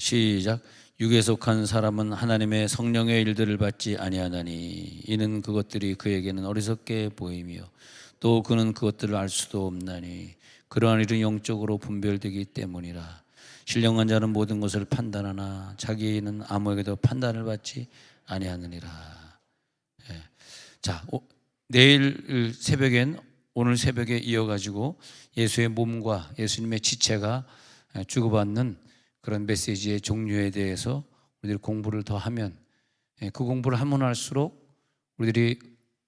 시작. 육에 속한 사람은 하나님의 성령의 일들을 받지 아니하나니 이는 그것들이 그에게는 어리석게 보이며 또 그는 그것들을 알 수도 없나니 그러한 일은 영적으로 분별되기 때문이라. 신령한 자는 모든 것을 판단하나 자기는 아무에게도 판단을 받지 아니하느니라. 예. 자, 내일 새벽엔 오늘 새벽에 이어가지고 예수의 몸과 예수님의 지체가 주고받는 그런 메시지의 종류에 대해서 우리들이 공부를 더 하면, 그 공부를 하면 할수록 우리들이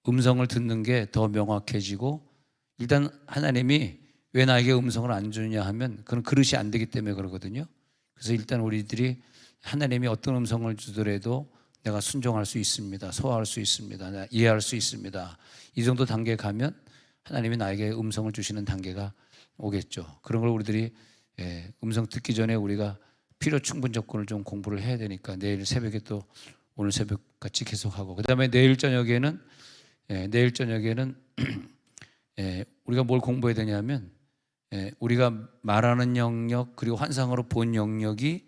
음성을 듣는 게 더 명확해지고, 일단 하나님이 왜 나에게 음성을 안 주느냐 하면 그건 그릇이 안 되기 때문에 그러거든요. 그래서 일단 우리들이 하나님이 어떤 음성을 주더라도 내가 순종할 수 있습니다, 소화할 수 있습니다, 내가 이해할 수 있습니다, 이 정도 단계에 가면 하나님이 나에게 음성을 주시는 단계가 오겠죠. 그런 걸 우리들이 음성 듣기 전에 우리가 필요 충분 조건을 좀 공부를 해야 되니까 내일 새벽에 또 오늘 새벽 같이 계속하고, 그 다음에 내일 저녁에는 우리가 뭘 공부해야 되냐면, 우리가 말하는 영역 그리고 환상으로 본 영역이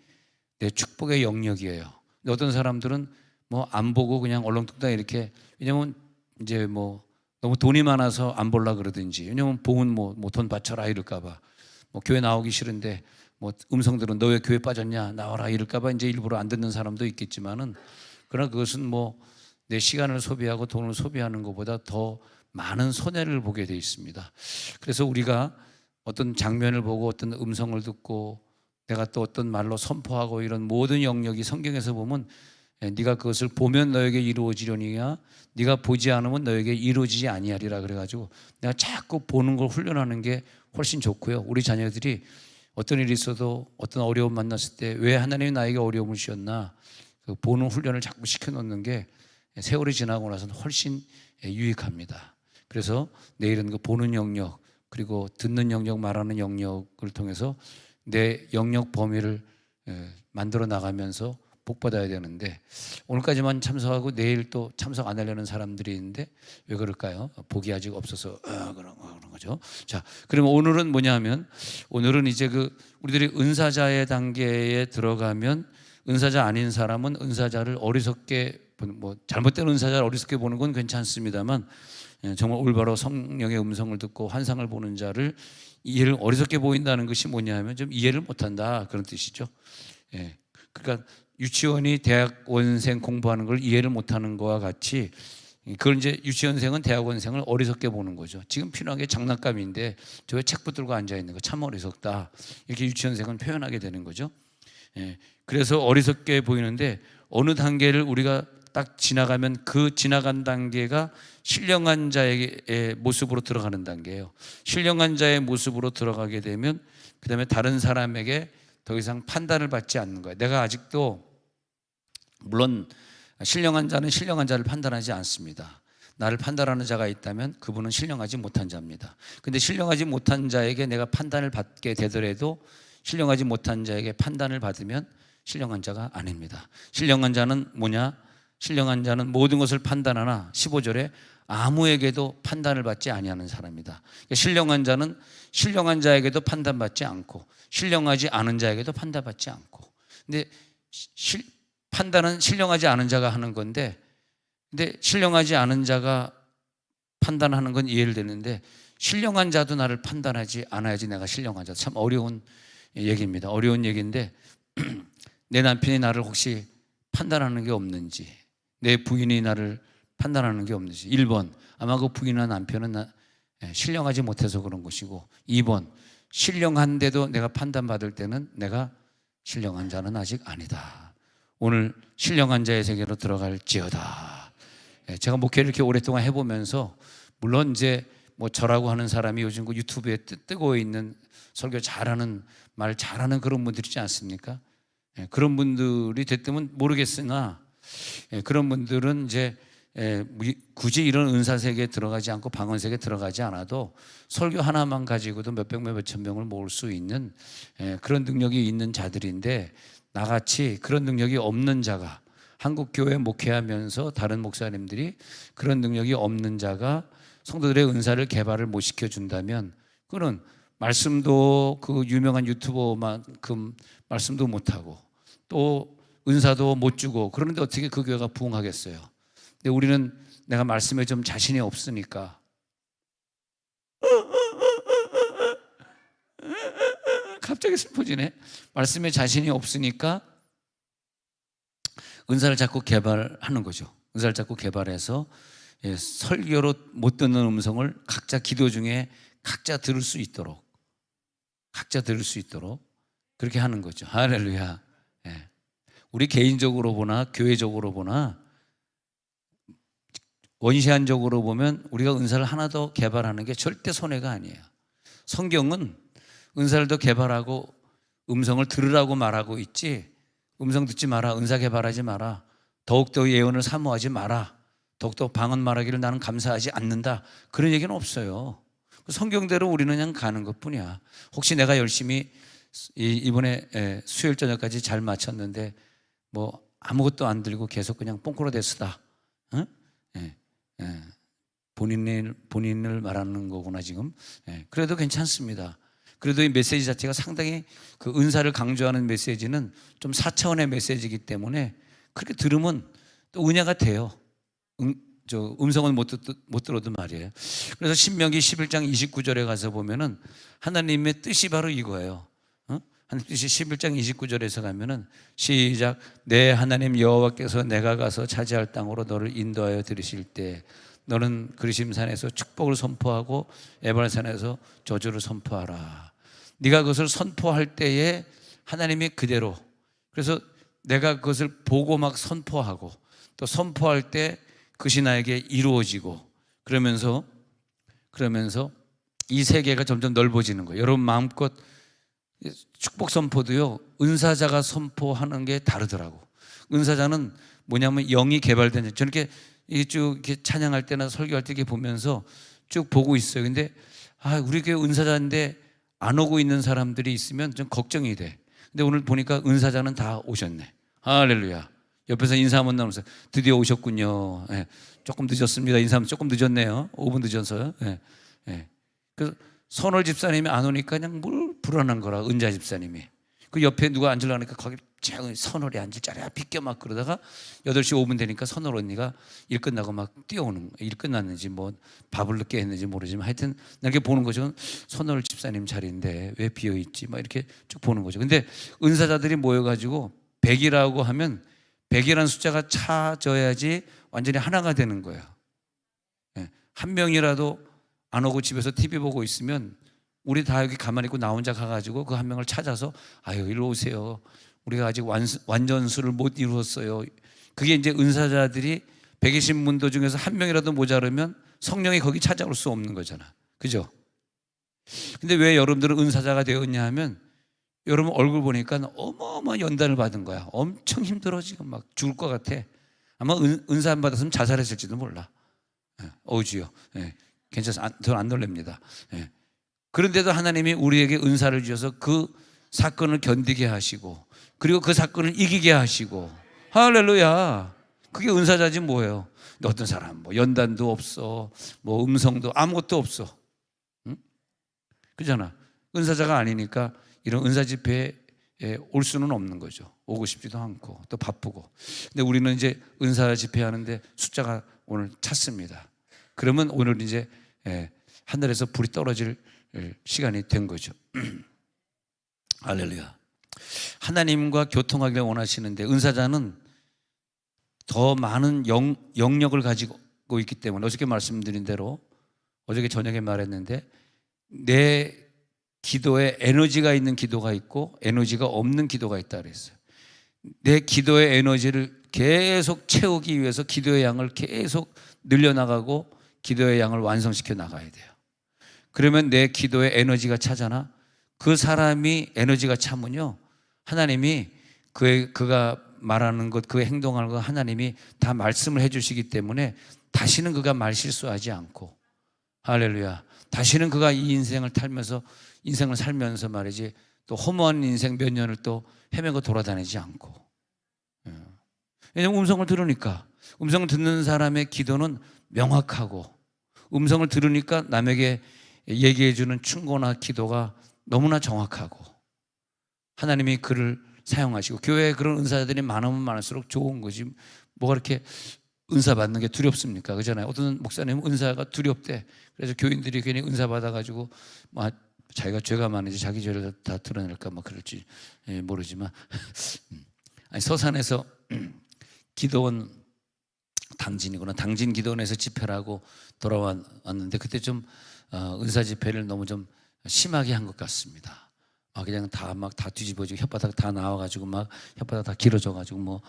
내 축복의 영역이에요. 근데 어떤 사람들은 뭐 안 보고 그냥 얼렁뚱땅 이렇게, 왜냐면 이제 뭐 너무 돈이 많아서 안 보려 그러든지, 왜냐면 봉은 뭐 돈 바쳐라 이럴까봐, 뭐 교회 나오기 싫은데 뭐 음성들은 너 왜 교회 빠졌냐 나와라 이럴까봐 이제 일부러 안 듣는 사람도 있겠지만은, 그러나 그것은 뭐 내 시간을 소비하고 돈을 소비하는 것보다 더 많은 손해를 보게 돼 있습니다. 그래서 우리가 어떤 장면을 보고 어떤 음성을 듣고 내가 또 어떤 말로 선포하고 이런 모든 영역이 성경에서 보면, 네가 그것을 보면 너에게 이루어지려니야 네가 보지 않으면 너에게 이루어지지 아니하리라. 그래가지고 내가 자꾸 보는 걸 훈련하는 게 훨씬 좋고요. 우리 자녀들이 어떤 일이 있어도 어떤 어려움 만났을 때 왜 하나님이 나에게 어려움을 주셨나, 그 보는 훈련을 자꾸 시켜놓는 게 세월이 지나고 나서는 훨씬 유익합니다. 그래서 내일은 그 보는 영역 그리고 듣는 영역, 말하는 영역을 통해서 내 영역 범위를 만들어 나가면서 복 받아야 되는데, 오늘까지만 참석하고 내일 또 참석 안 하려는 사람들이 있는데 왜 그럴까요? 복이 아직 없어서 그런 거죠. 자, 그럼 오늘은 뭐냐면, 오늘은 이제 우리들이 은사자의 단계에 들어가면, 은사자 아닌 사람은 은사자를 어리석게, 뭐 잘못된 은사자를 어리석게 보는 건 괜찮습니다만, 정말 올바로 성령의 음성을 듣고 환상을 보는 자를 이해를 어리석게 보인다는 것이 뭐냐면 좀 이해를 못한다, 그런 뜻이죠. 그러니까 유치원이 대학원생 공부하는 걸 이해를 못하는 거와 같이, 그걸 이제 유치원생은 대학원생을 어리석게 보는 거죠. 지금 필요한 게 장난감인데 저 왜 책 붙들고 앉아 있는 거 참 어리석다, 이렇게 유치원생은 표현하게 되는 거죠. 그래서 어리석게 보이는데, 어느 단계를 우리가 딱 지나가면 그 지나간 단계가 신령한 자의 모습으로 들어가는 단계예요. 신령한 자의 모습으로 들어가게 되면 그 다음에 다른 사람에게 더 이상 판단을 받지 않는 거예요. 내가 아직도, 물론 신령한 자는 신령한 자를 판단하지 않습니다. 나를 판단하는 자가 있다면 그분은 신령하지 못한 자입니다. 근데 신령하지 못한 자에게 내가 판단을 받게 되더라도, 신령하지 못한 자에게 판단을 받으면 신령한 자가 아닙니다. 신령한 자는 뭐냐? 신령한 자는 모든 것을 판단하나 15절에 아무에게도 판단을 받지 아니하는 사람이다. 그러니까 신령한 자는 신령한 자에게도 판단받지 않고 신령하지 않은 자에게도 판단받지 않고. 근데 판단은 신령하지 않은 자가 하는 건데, 근데 신령하지 않은 자가 판단하는 건 이해를 되는데, 신령한 자도 나를 판단하지 않아야지 내가 신령한 자. 참 어려운 얘기입니다. 어려운 얘기인데, 내 남편이 나를 혹시 판단하는 게 없는지, 내 부인이 나를 판단하는 게 없는지. 1번, 아마 그 부인이나 남편은 신령하지 못해서 그런 것이고, 2번, 신령한데도 내가 판단받을 때는 내가 신령한 자는 아직 아니다. 오늘 신령한 자의 세계로 들어갈지어다. 제가 목회를 이렇게 오랫동안 해보면서, 물론 이제 뭐 저라고 하는 사람이 요즘 그 유튜브에 뜨고 있는 설교 잘하는, 말 잘하는 그런 분들이 있지 않습니까? 그런 분들이 됐다면 모르겠으나, 그런 분들은 이제 굳이 이런 은사 세계에 들어가지 않고 방언 세계에 들어가지 않아도 설교 하나만 가지고도 몇백 명, 몇천 명을 모을 수 있는 그런 능력이 있는 자들인데, 나같이 그런 능력이 없는 자가, 한국 교회 목회하면서 다른 목사님들이 그런 능력이 없는 자가 성도들의 은사를 개발을 못 시켜준다면, 그는 말씀도 그 유명한 유튜버만큼 말씀도 못하고 또 은사도 못 주고 그러는데 어떻게 그 교회가 부흥하겠어요? 근데 우리는 내가 말씀에 좀 자신이 없으니까 갑자기 슬퍼지네. 말씀에 자신이 없으니까 은사를 자꾸 개발하는 거죠. 은사를 자꾸 개발해서 설교로 못 듣는 음성을 각자 기도 중에 각자 들을 수 있도록 그렇게 하는 거죠. 할렐루야. 우리 개인적으로 보나 교회적으로 보나 원시한적으로 보면 우리가 은사를 하나 더 개발하는 게 절대 손해가 아니에요. 성경은 은사를 더 개발하고 음성을 들으라고 말하고 있지, 음성 듣지 마라, 은사 개발하지 마라, 더욱더 예언을 사모하지 마라, 더욱더 방언 말하기를 나는 감사하지 않는다, 그런 얘기는 없어요. 성경대로 우리는 그냥 가는 것뿐이야. 혹시 내가 열심히 이번에 수요일 저녁까지 잘 마쳤는데 뭐 아무것도 안 들고 계속 그냥 뽕꾸러대 쓰다, 응? 본인을 말하는 거구나 지금. 그래도 괜찮습니다. 그래도 이 메시지 자체가 상당히 그 은사를 강조하는 메시지는 좀 4차원의 메시지이기 때문에 그렇게 들으면 또 은혜가 돼요. 음성은 못 들어도 말이에요. 그래서 신명기 11장 29절에 가서 보면은 하나님의 뜻이 바로 이거예요. 하나님 뜻이 11장 29절에서 가면은 시작. 내 하나님 여호와께서 내가 가서 차지할 땅으로 너를 인도하여 들으실 때 너는 그리심산에서 축복을 선포하고 에발산에서 저주를 선포하라. 네가 그것을 선포할 때에 하나님이 그대로, 그래서 내가 그것을 보고 막 선포하고 또 선포할 때 그것이 나에게 이루어지고 그러면서 이 세계가 점점 넓어지는 거예요. 여러분 마음껏 축복 선포도요, 은사자가 선포하는 게 다르더라고. 은사자는 뭐냐면 영이 개발된, 저는 이렇게 찬양할 때나 설교할 때 이렇게 보면서 쭉 보고 있어요. 근데 우리 교회 은사자인데 안 오고 있는 사람들이 있으면 좀 걱정이 돼. 근데 오늘 보니까 은사자는 다 오셨네. 할렐루야. 옆에서 인사 한번 나누면서 드디어 오셨군요. 조금 늦었습니다. 인사하면 조금 늦었네요. 5분 늦어서. 그 선월 집사님이 안 오니까 그냥 뭘 불안한 거라. 은자 집사님이 그 옆에 누가 앉으려고 하니까 거기 선월이 앉을 자리야 비껴 막 그러다가 8시 5분 되니까 선월 언니가 일 끝나고 막 뛰어오는, 일 끝났는지 뭐 밥을 늦게 했는지 모르지만 하여튼 이렇게 보는 거죠. 선월 집사님 자리인데 왜 비어있지 막 이렇게 쭉 보는 거죠. 근데 은사자들이 모여가지고 100이라고 하면 100이라는 숫자가 차져야지 완전히 하나가 되는 거예요. 한 명이라도 안 오고 집에서 TV 보고 있으면 우리 다 여기 가만히 있고 나 혼자 가가지고 그 한 명을 찾아서 일로 오세요. 우리가 아직 완전수를 못 이루었어요. 그게 이제 은사자들이 120문도 중에서 한 명이라도 모자르면 성령이 거기 찾아올 수 없는 거잖아. 그죠? 근데 왜 여러분들은 은사자가 되었냐 하면 여러분 얼굴 보니까 어마어마한 연단을 받은 거야. 엄청 힘들어 지금 막 죽을 것 같아. 아마 은사 안 받았으면 자살했을지도 몰라. 주여. 괜찮아요. 저는 안 놀랍니다. 그런데도 하나님이 우리에게 은사를 주셔서 그 사건을 견디게 하시고 그리고 그 사건을 이기게 하시고, 할렐루야. 그게 은사자지 뭐예요. 근데 어떤 사람 뭐 연단도 없어, 뭐 음성도 아무것도 없어, 응? 그잖아. 은사자가 아니니까 이런 은사 집회에 올 수는 없는 거죠. 오고 싶지도 않고 또 바쁘고. 근데 우리는 이제 은사 집회 하는데 숫자가 오늘 찼습니다. 그러면 오늘 이제 하늘에서 불이 떨어질 시간이 된 거죠. 할렐루야. 하나님과 교통하기를 원하시는데 은사자는 더 많은 영역을 가지고 있기 때문에 어저께 말씀드린 대로 어저께 저녁에 말했는데 내 기도에 에너지가 있는 기도가 있고 에너지가 없는 기도가 있다 그랬어요. 내 기도의 에너지를 계속 채우기 위해서 기도의 양을 계속 늘려나가고 기도의 양을 완성시켜 나가야 돼요. 그러면 내 기도에 에너지가 차잖아. 그 사람이 에너지가 차면요, 하나님이 그가 말하는 것, 그 행동하는 것 하나님이 다 말씀을 해주시기 때문에 다시는 그가 말 실수하지 않고, 할렐루야, 다시는 그가 이 인생을 살면서 말이지 또 허무한 인생 몇 년을 또 헤매고 돌아다니지 않고. 왜냐하면 음성을 들으니까, 음성을 듣는 사람의 기도는 명확하고 음성을 들으니까 남에게 얘기해 주는 충고나 기도가 너무나 정확하고 하나님이 그를 사용하시고, 교회에 그런 은사들이 많으면 많을수록 좋은 거지. 뭐가 이렇게 은사 받는 게 두렵습니까? 그잖아요. 어떤 목사님은 은사가 두렵대. 그래서 교인들이 괜히 은사 받아가지고 막 자기가 죄가 많은지 자기 죄를 다 드러낼까 막 그럴지 모르지만 아니, 서산에서 기도원 당진이구나. 당진 기도원에서 집회를 하고 돌아왔는데 그때 좀 은사 집회를 너무 좀 심하게 한 것 같습니다. 그냥 다 뒤집어지고 혓바닥 다 나와가지고 막 혓바닥 다 길어져가지고 뭐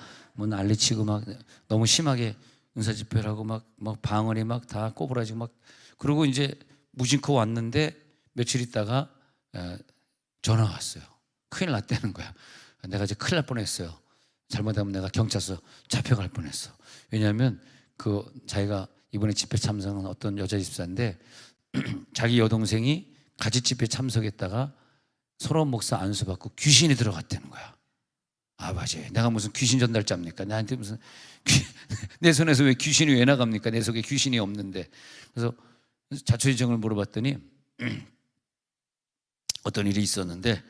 난리치고 막 너무 심하게 은사 집회를 하고 막 방언이 막 다 꼬부라지고 막. 그러고 이제 무심코 왔는데 며칠 있다가 전화가 왔어요. 큰일 났다는 거야. 내가 이제 큰일 날 뻔했어요. 잘못하면 내가 경찰서 잡혀갈 뻔했어. 왜냐하면 자기가 이번에 집회 참석한 어떤 여자 집사인데 자기 여동생이 같이 집회 참석했다가 서러운 목사 안수받고 귀신이 들어갔다는 거야. 맞아요. 내가 무슨 귀신 전달자입니까? 나한테 무슨 내 손에서 왜 귀신이 왜 나갑니까? 내 속에 귀신이 없는데. 그래서 자초지종을 물어봤더니 어떤 일이 있었는데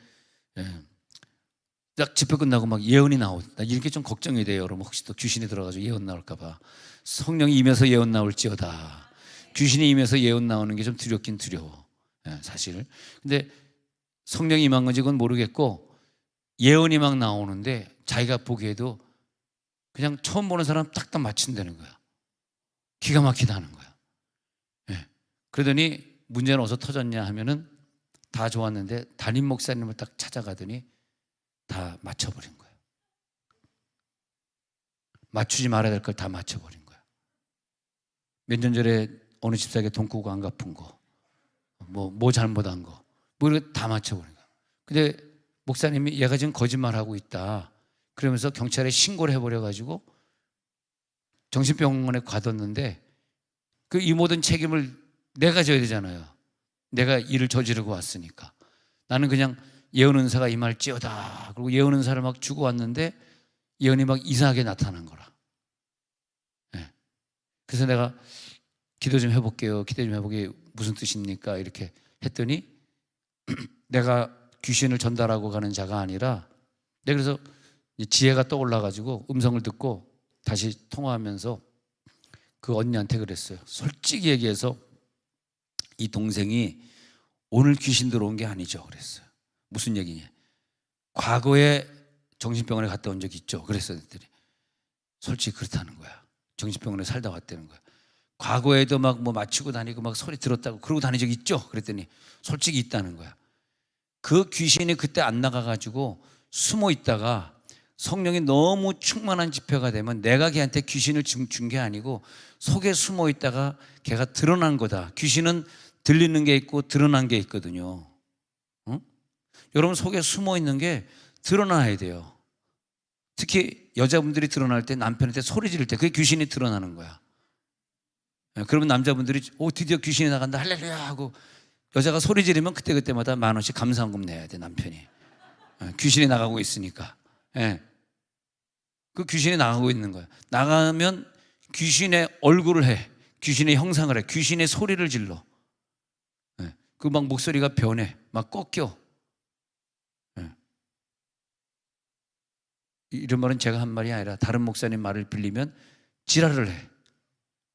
딱 집회 끝나고 막 예언이 나오다. 이렇게 좀 걱정이 돼요. 여러분 혹시 또 귀신이 들어가지고 예언 나올까 봐. 성령이 임해서 예언 나올지어다. 귀신이 임해서 예언 나오는 게 좀 두렵긴 두려워. 사실. 근데 성령이 임한 건지 그건 모르겠고 예언이 막 나오는데 자기가 보기에도 그냥 처음 보는 사람 딱딱 맞춘다는 거야. 기가 막히다는 거야. 그러더니 문제는 어디서 터졌냐 하면은 다 좋았는데 담임 목사님을 딱 찾아가더니 다 맞춰버린 거야. 맞추지 말아야 될 걸 다 맞춰버린 거야. 몇 년 전에 어느 집사에게 돈 꾸고 안 갚은 거, 뭐 잘못한 거, 이렇게 다 맞춰버린 거야. 근데 목사님이 얘가 지금 거짓말하고 있다 그러면서 경찰에 신고를 해버려가지고 정신병원에 가뒀는데 이 모든 책임을 내가 져야 되잖아요. 내가 일을 저지르고 왔으니까. 나는 그냥 예언 은사가 임할지어다 그리고 예언 은사를 막 주고 왔는데 예언이 막 이상하게 나타난 거라. 그래서 내가 기도 좀 해볼게요. 기도 좀 해보게 무슨 뜻입니까? 이렇게 했더니 내가 귀신을 전달하고 가는 자가 아니라, 내가 그래서 지혜가 떠올라가지고 음성을 듣고 다시 통화하면서 그 언니한테 그랬어요. 솔직히 얘기해서 이 동생이 오늘 귀신 들어온 게 아니죠. 그랬어요. 무슨 얘기냐? 과거에 정신병원에 갔다 온 적 있죠. 그랬어요. 솔직히 그렇다는 거야. 정신병원에 살다 왔다는 거야. 과거에도 막 맞추고 다니고 막 소리 들었다고 그러고 다닌 적 있죠. 그랬더니 솔직히 있다는 거야. 그 귀신이 그때 안 나가가지고 숨어 있다가 성령이 너무 충만한 집회가 되면 내가 걔한테 귀신을 준 게 아니고 속에 숨어 있다가 걔가 드러난 거다. 귀신은 들리는 게 있고 드러난 게 있거든요. 응? 여러분 속에 숨어 있는 게 드러나야 돼요. 특히 여자분들이 드러날 때, 남편한테 소리 지를 때 그게 귀신이 드러나는 거야. 그러면 남자분들이 드디어 귀신이 나간다 할렐루야 하고 여자가 소리 지르면 그때마다 10,000원씩 감사한금 내야 돼. 남편이 귀신이 나가고 있으니까. 그 귀신이 나가고 있는 거야. 나가면 귀신의 얼굴을 해, 귀신의 형상을 해, 귀신의 소리를 질러. 그 막 목소리가 변해, 막 꺾여. 이런 말은 제가 한 말이 아니라 다른 목사님 말을 빌리면 지랄을 해.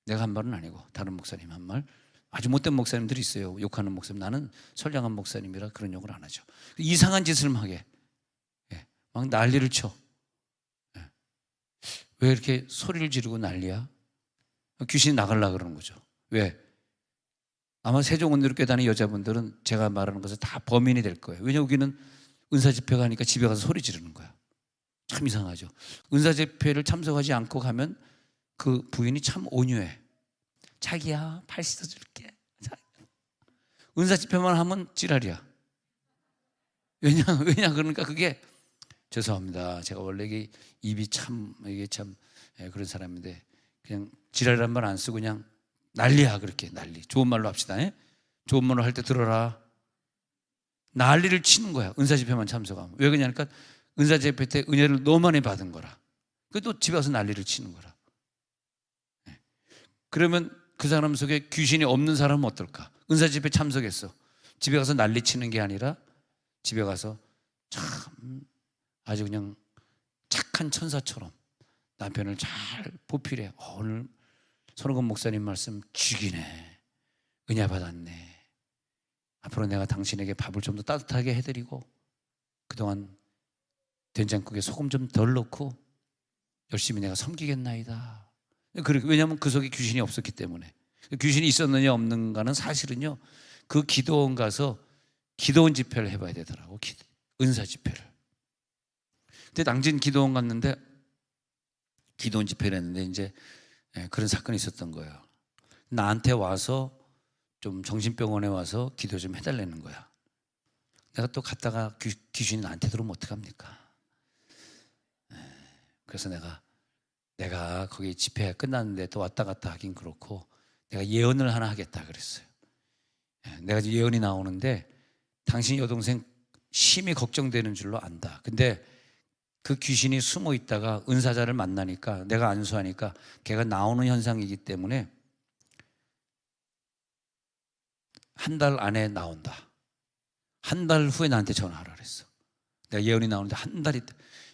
내가 한 말은 아니고 다른 목사님 한 말. 아주 못된 목사님들이 있어요. 욕하는 목사님. 나는 선량한 목사님이라 그런 욕을 안 하죠. 이상한 짓을 막 해. 막 난리를 쳐. 왜 이렇게 소리를 지르고 난리야? 귀신이 나가려고 그러는 거죠. 왜? 아마 세종원누리교회 여자분들은 제가 말하는 것을 다 범인이 될 거예요. 왜냐하면 여기는 은사 집회가 하니까 집에 가서 소리 지르는 거야. 참 이상하죠. 은사 집회를 참석하지 않고 가면 그 부인이 참 온유해. 자기야 발 씻어줄게. 은사 집회만 하면 지랄이야. 왜냐 그러니까 그게 죄송합니다. 제가 원래 입이 이게 참 그런 사람인데 그냥 지랄이란 말 안 쓰고 그냥 난리야. 그렇게 난리. 좋은 말로 합시다. 좋은 말로 할 때 들어라. 난리를 치는 거야. 은사 집회만 참석하면. 왜 그러냐니까 은사 집회 때 은혜를 너무 많이 받은 거라. 또 집에 와서 난리를 치는 거라. 그러면 그 사람 속에 귀신이 없는 사람은 어떨까? 은사 집회 참석했어. 집에 가서 난리 치는 게 아니라 집에 가서 참 아주 그냥 착한 천사처럼 남편을 잘 보필해. 오늘 손흥건 목사님 말씀 죽이네. 은혜 받았네. 앞으로 내가 당신에게 밥을 좀 더 따뜻하게 해드리고 그동안 된장국에 소금 좀 덜 넣고 열심히 내가 섬기겠나이다. 왜냐하면 그 속에 귀신이 없었기 때문에. 귀신이 있었느냐 없는가는 사실은요, 그 기도원 가서 기도원 집회를 해봐야 되더라고. 은사 집회를. 근데 당진 기도원 갔는데 기도원 집회를 했는데 이제 그런 사건이 있었던 거예요. 나한테 와서 좀 정신병원에 와서 기도 좀 해달라는 거야. 내가 또 갔다가 귀신이 나한테 들어오면 어떡합니까? 그래서 내가 거기 집회 끝났는데 또 왔다 갔다 하긴 그렇고 내가 예언을 하나 하겠다 그랬어요. 내가 예언이 나오는데 당신 여동생 심히 걱정되는 줄로 안다. 근데 그 귀신이 숨어 있다가 은사자를 만나니까 내가 안수하니까 걔가 나오는 현상이기 때문에 한 달 안에 나온다. 한 달 후에 나한테 전화하라 그랬어. 내가 예언이 나오는데 한 달이.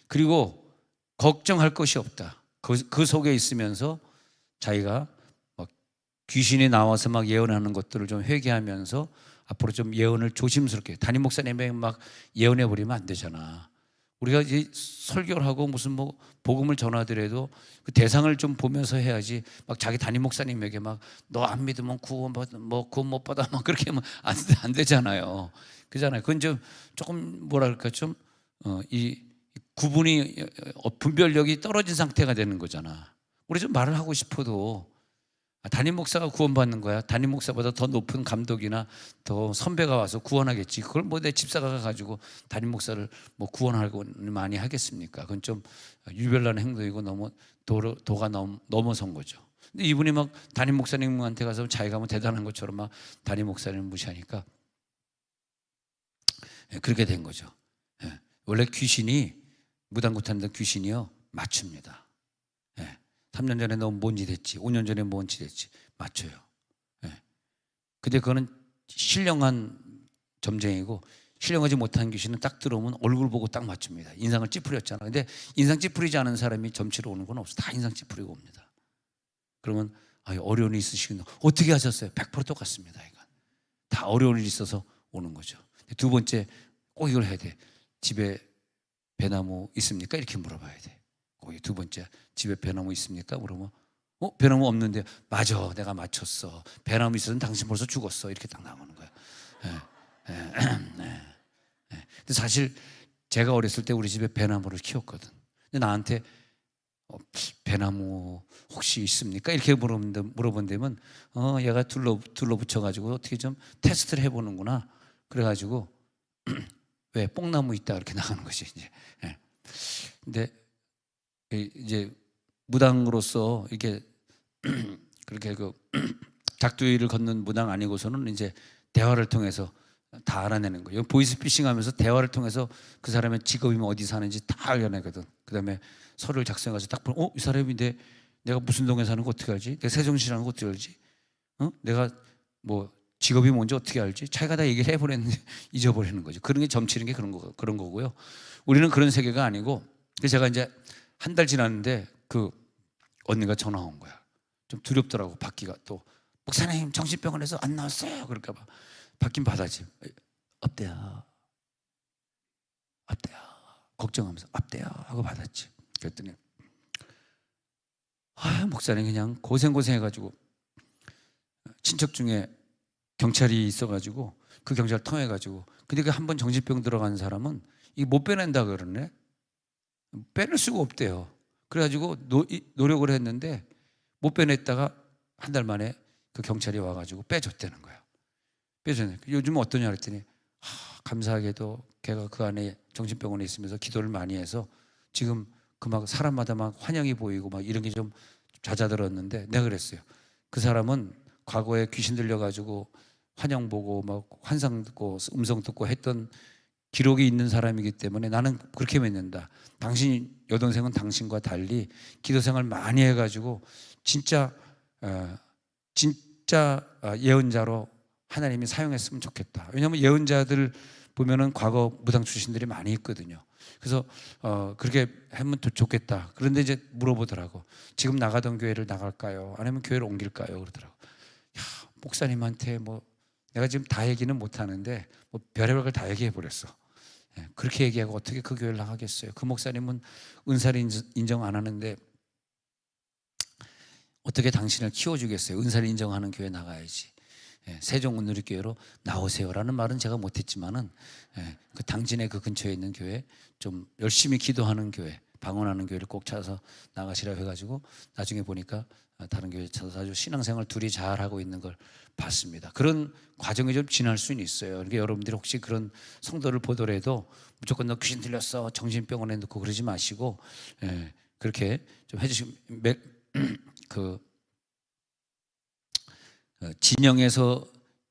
그리고 걱정할 것이 없다. 그 속에 있으면서 자기가 막 귀신이 나와서 막 예언하는 것들을 좀 회개하면서 앞으로 좀 예언을 조심스럽게, 담임 목사님에게 막 예언해 버리면 안 되잖아. 우리가 이제 설교를 하고 무슨 뭐 복음을 전하더라도 그 대상을 좀 보면서 해야지. 막 자기 담임 목사님에게 막 너 안 믿으면 구원 못 받아 막 그렇게 하면 안 되잖아요. 그잖아요. 그건 좀 조금 뭐랄까 좀 이 구분이 분별력이 떨어진 상태가 되는 거잖아. 우리 좀 말을 하고 싶어도 담임 목사가 구원받는 거야. 담임 목사보다 더 높은 감독이나 더 선배가 와서 구원하겠지. 그걸 뭐 내 집사가 가지고 담임 목사를 뭐 구원하고 많이 하겠습니까? 그건 좀 유별난 행동이고 너무 도가 넘어선 거죠. 근데 이분이 막 담임 목사님한테 가서 자기가 뭐 대단한 것처럼 막 담임 목사님을 무시하니까 그렇게 된 거죠. 원래 귀신이 무당구타는 귀신이요 맞춥니다. 3년 전에 너 뭔 짓 했지? 5년 전에 뭔 짓 했지? 맞춰요. 근데 그거는 신령한 점쟁이고 신령하지 못한 귀신은 딱 들어오면 얼굴 보고 딱 맞춥니다. 인상을 찌푸렸잖아. 근데 인상 찌푸리지 않은 사람이 점치러 오는 건 없어. 다 인상 찌푸리고 옵니다. 그러면 어려운 일이 있으시군요. 어떻게 하셨어요? 100% 똑같습니다. 이건 다 어려운 일이 있어서 오는 거죠. 두 번째 꼭 이걸 해야 돼. 집에 배나무 있습니까? 이렇게 물어봐야 돼. 거기 두 번째, 집에 배나무 있습니까? 물어보면 배나무 없는데. 맞아, 내가 맞췄어. 배나무 있었으면 당신 벌써 죽었어. 이렇게 딱 나오는 거야. 근데 사실 제가 어렸을 때 우리 집에 배나무를 키웠거든. 근데 나한테 배나무 혹시 있습니까? 이렇게 물어본다면 얘가 둘러붙여가지고 어떻게 좀 테스트를 해보는구나. 그래가지고 왜 뽕나무 있다 이렇게 나가는 것이 이제. 근데 이제 무당으로서 이렇게 그렇게 작두일을 걷는 무당 아니고서는 이제 대화를 통해서 다 알아내는 거예요. 보이스피싱하면서 대화를 통해서 그 사람의 직업이면 어디 사는지 다 알려내거든. 그다음에 서류를 작성해서 딱 보면 이 사람이 내가 무슨 동에 사는 거 어떻게 알지? 내가 세종시 사는 거 어떻게 알지? 내가 뭐 직업이 뭔지 어떻게 알지? 자기가 다 얘기를 해버렸는데 잊어버리는 거죠. 그런 게 점치는 게 그런 거고요. 우리는 그런 세계가 아니고. 그래서 제가 이제 한 달 지났는데 그 언니가 전화 온 거야. 좀 두렵더라고. 받기가. 또 목사님 정신병원에서 안 나왔어요. 그럴까 봐. 받긴 받았지. 없대요. 걱정하면서 없대요 하고 받았지. 그랬더니 목사님 그냥 고생해가지고 친척 중에 경찰이 있어가지고 그 경찰 통해가지고. 근데 그 한 번 정신병 들어간 사람은 이게 못 빼낸다 그러네. 빼낼 수가 없대요. 그래가지고 노력을 했는데 못 빼냈다가 한 달 만에 그 경찰이 와가지고 빼줬다는 거야. 빼줬네. 요즘은 어떠냐 그랬더니 감사하게도 걔가 그 안에 정신병원에 있으면서 기도를 많이 해서 지금 그 막 사람마다 막 환영이 보이고 막 이런 게 좀 잦아들었는데, 내가 그랬어요. 그 사람은 과거에 귀신 들려가지고 환영 보고 막 환상 듣고 음성 듣고 했던 기록이 있는 사람이기 때문에 나는 그렇게 믿는다. 당신 여동생은 당신과 달리 기도 생활 많이 해가지고 진짜 예언자로 하나님이 사용했으면 좋겠다. 왜냐하면 예언자들 보면은 과거 무당 출신들이 많이 있거든요. 그래서 그렇게 하면 좋겠다. 그런데 이제 물어보더라고. 지금 나가던 교회를 나갈까요? 아니면 교회를 옮길까요? 그러더라고. 야, 목사님한테 뭐 내가 지금 다 얘기는 못 하는데 뭐 별의별 걸 다 얘기해 버렸어. 예, 그렇게 얘기하고 어떻게 그 교회를 나가겠어요? 그 목사님은 은사를 인정 안 하는데 어떻게 당신을 키워주겠어요? 은사를 인정하는 교회 나가야지. 예, 세종문누리교회로 나오세요라는 말은 제가 못했지만은 그 당진의 그 근처에 있는 교회, 좀 열심히 기도하는 교회, 방언하는 교회를 꼭 찾아서 나가시라 해가지고 나중에 보니까 다른 교회 찾아서 아주 신앙생활 둘이 잘 하고 있는 걸 봤습니다. 그런 과정이 좀 지날 수는 있어요. 그러니까 여러분들이 혹시 그런 성도를 보더라도 무조건 너 귀신 들렸어 정신병원에 넣고 그러지 마시고 그렇게 좀 해주시면 그 진영에서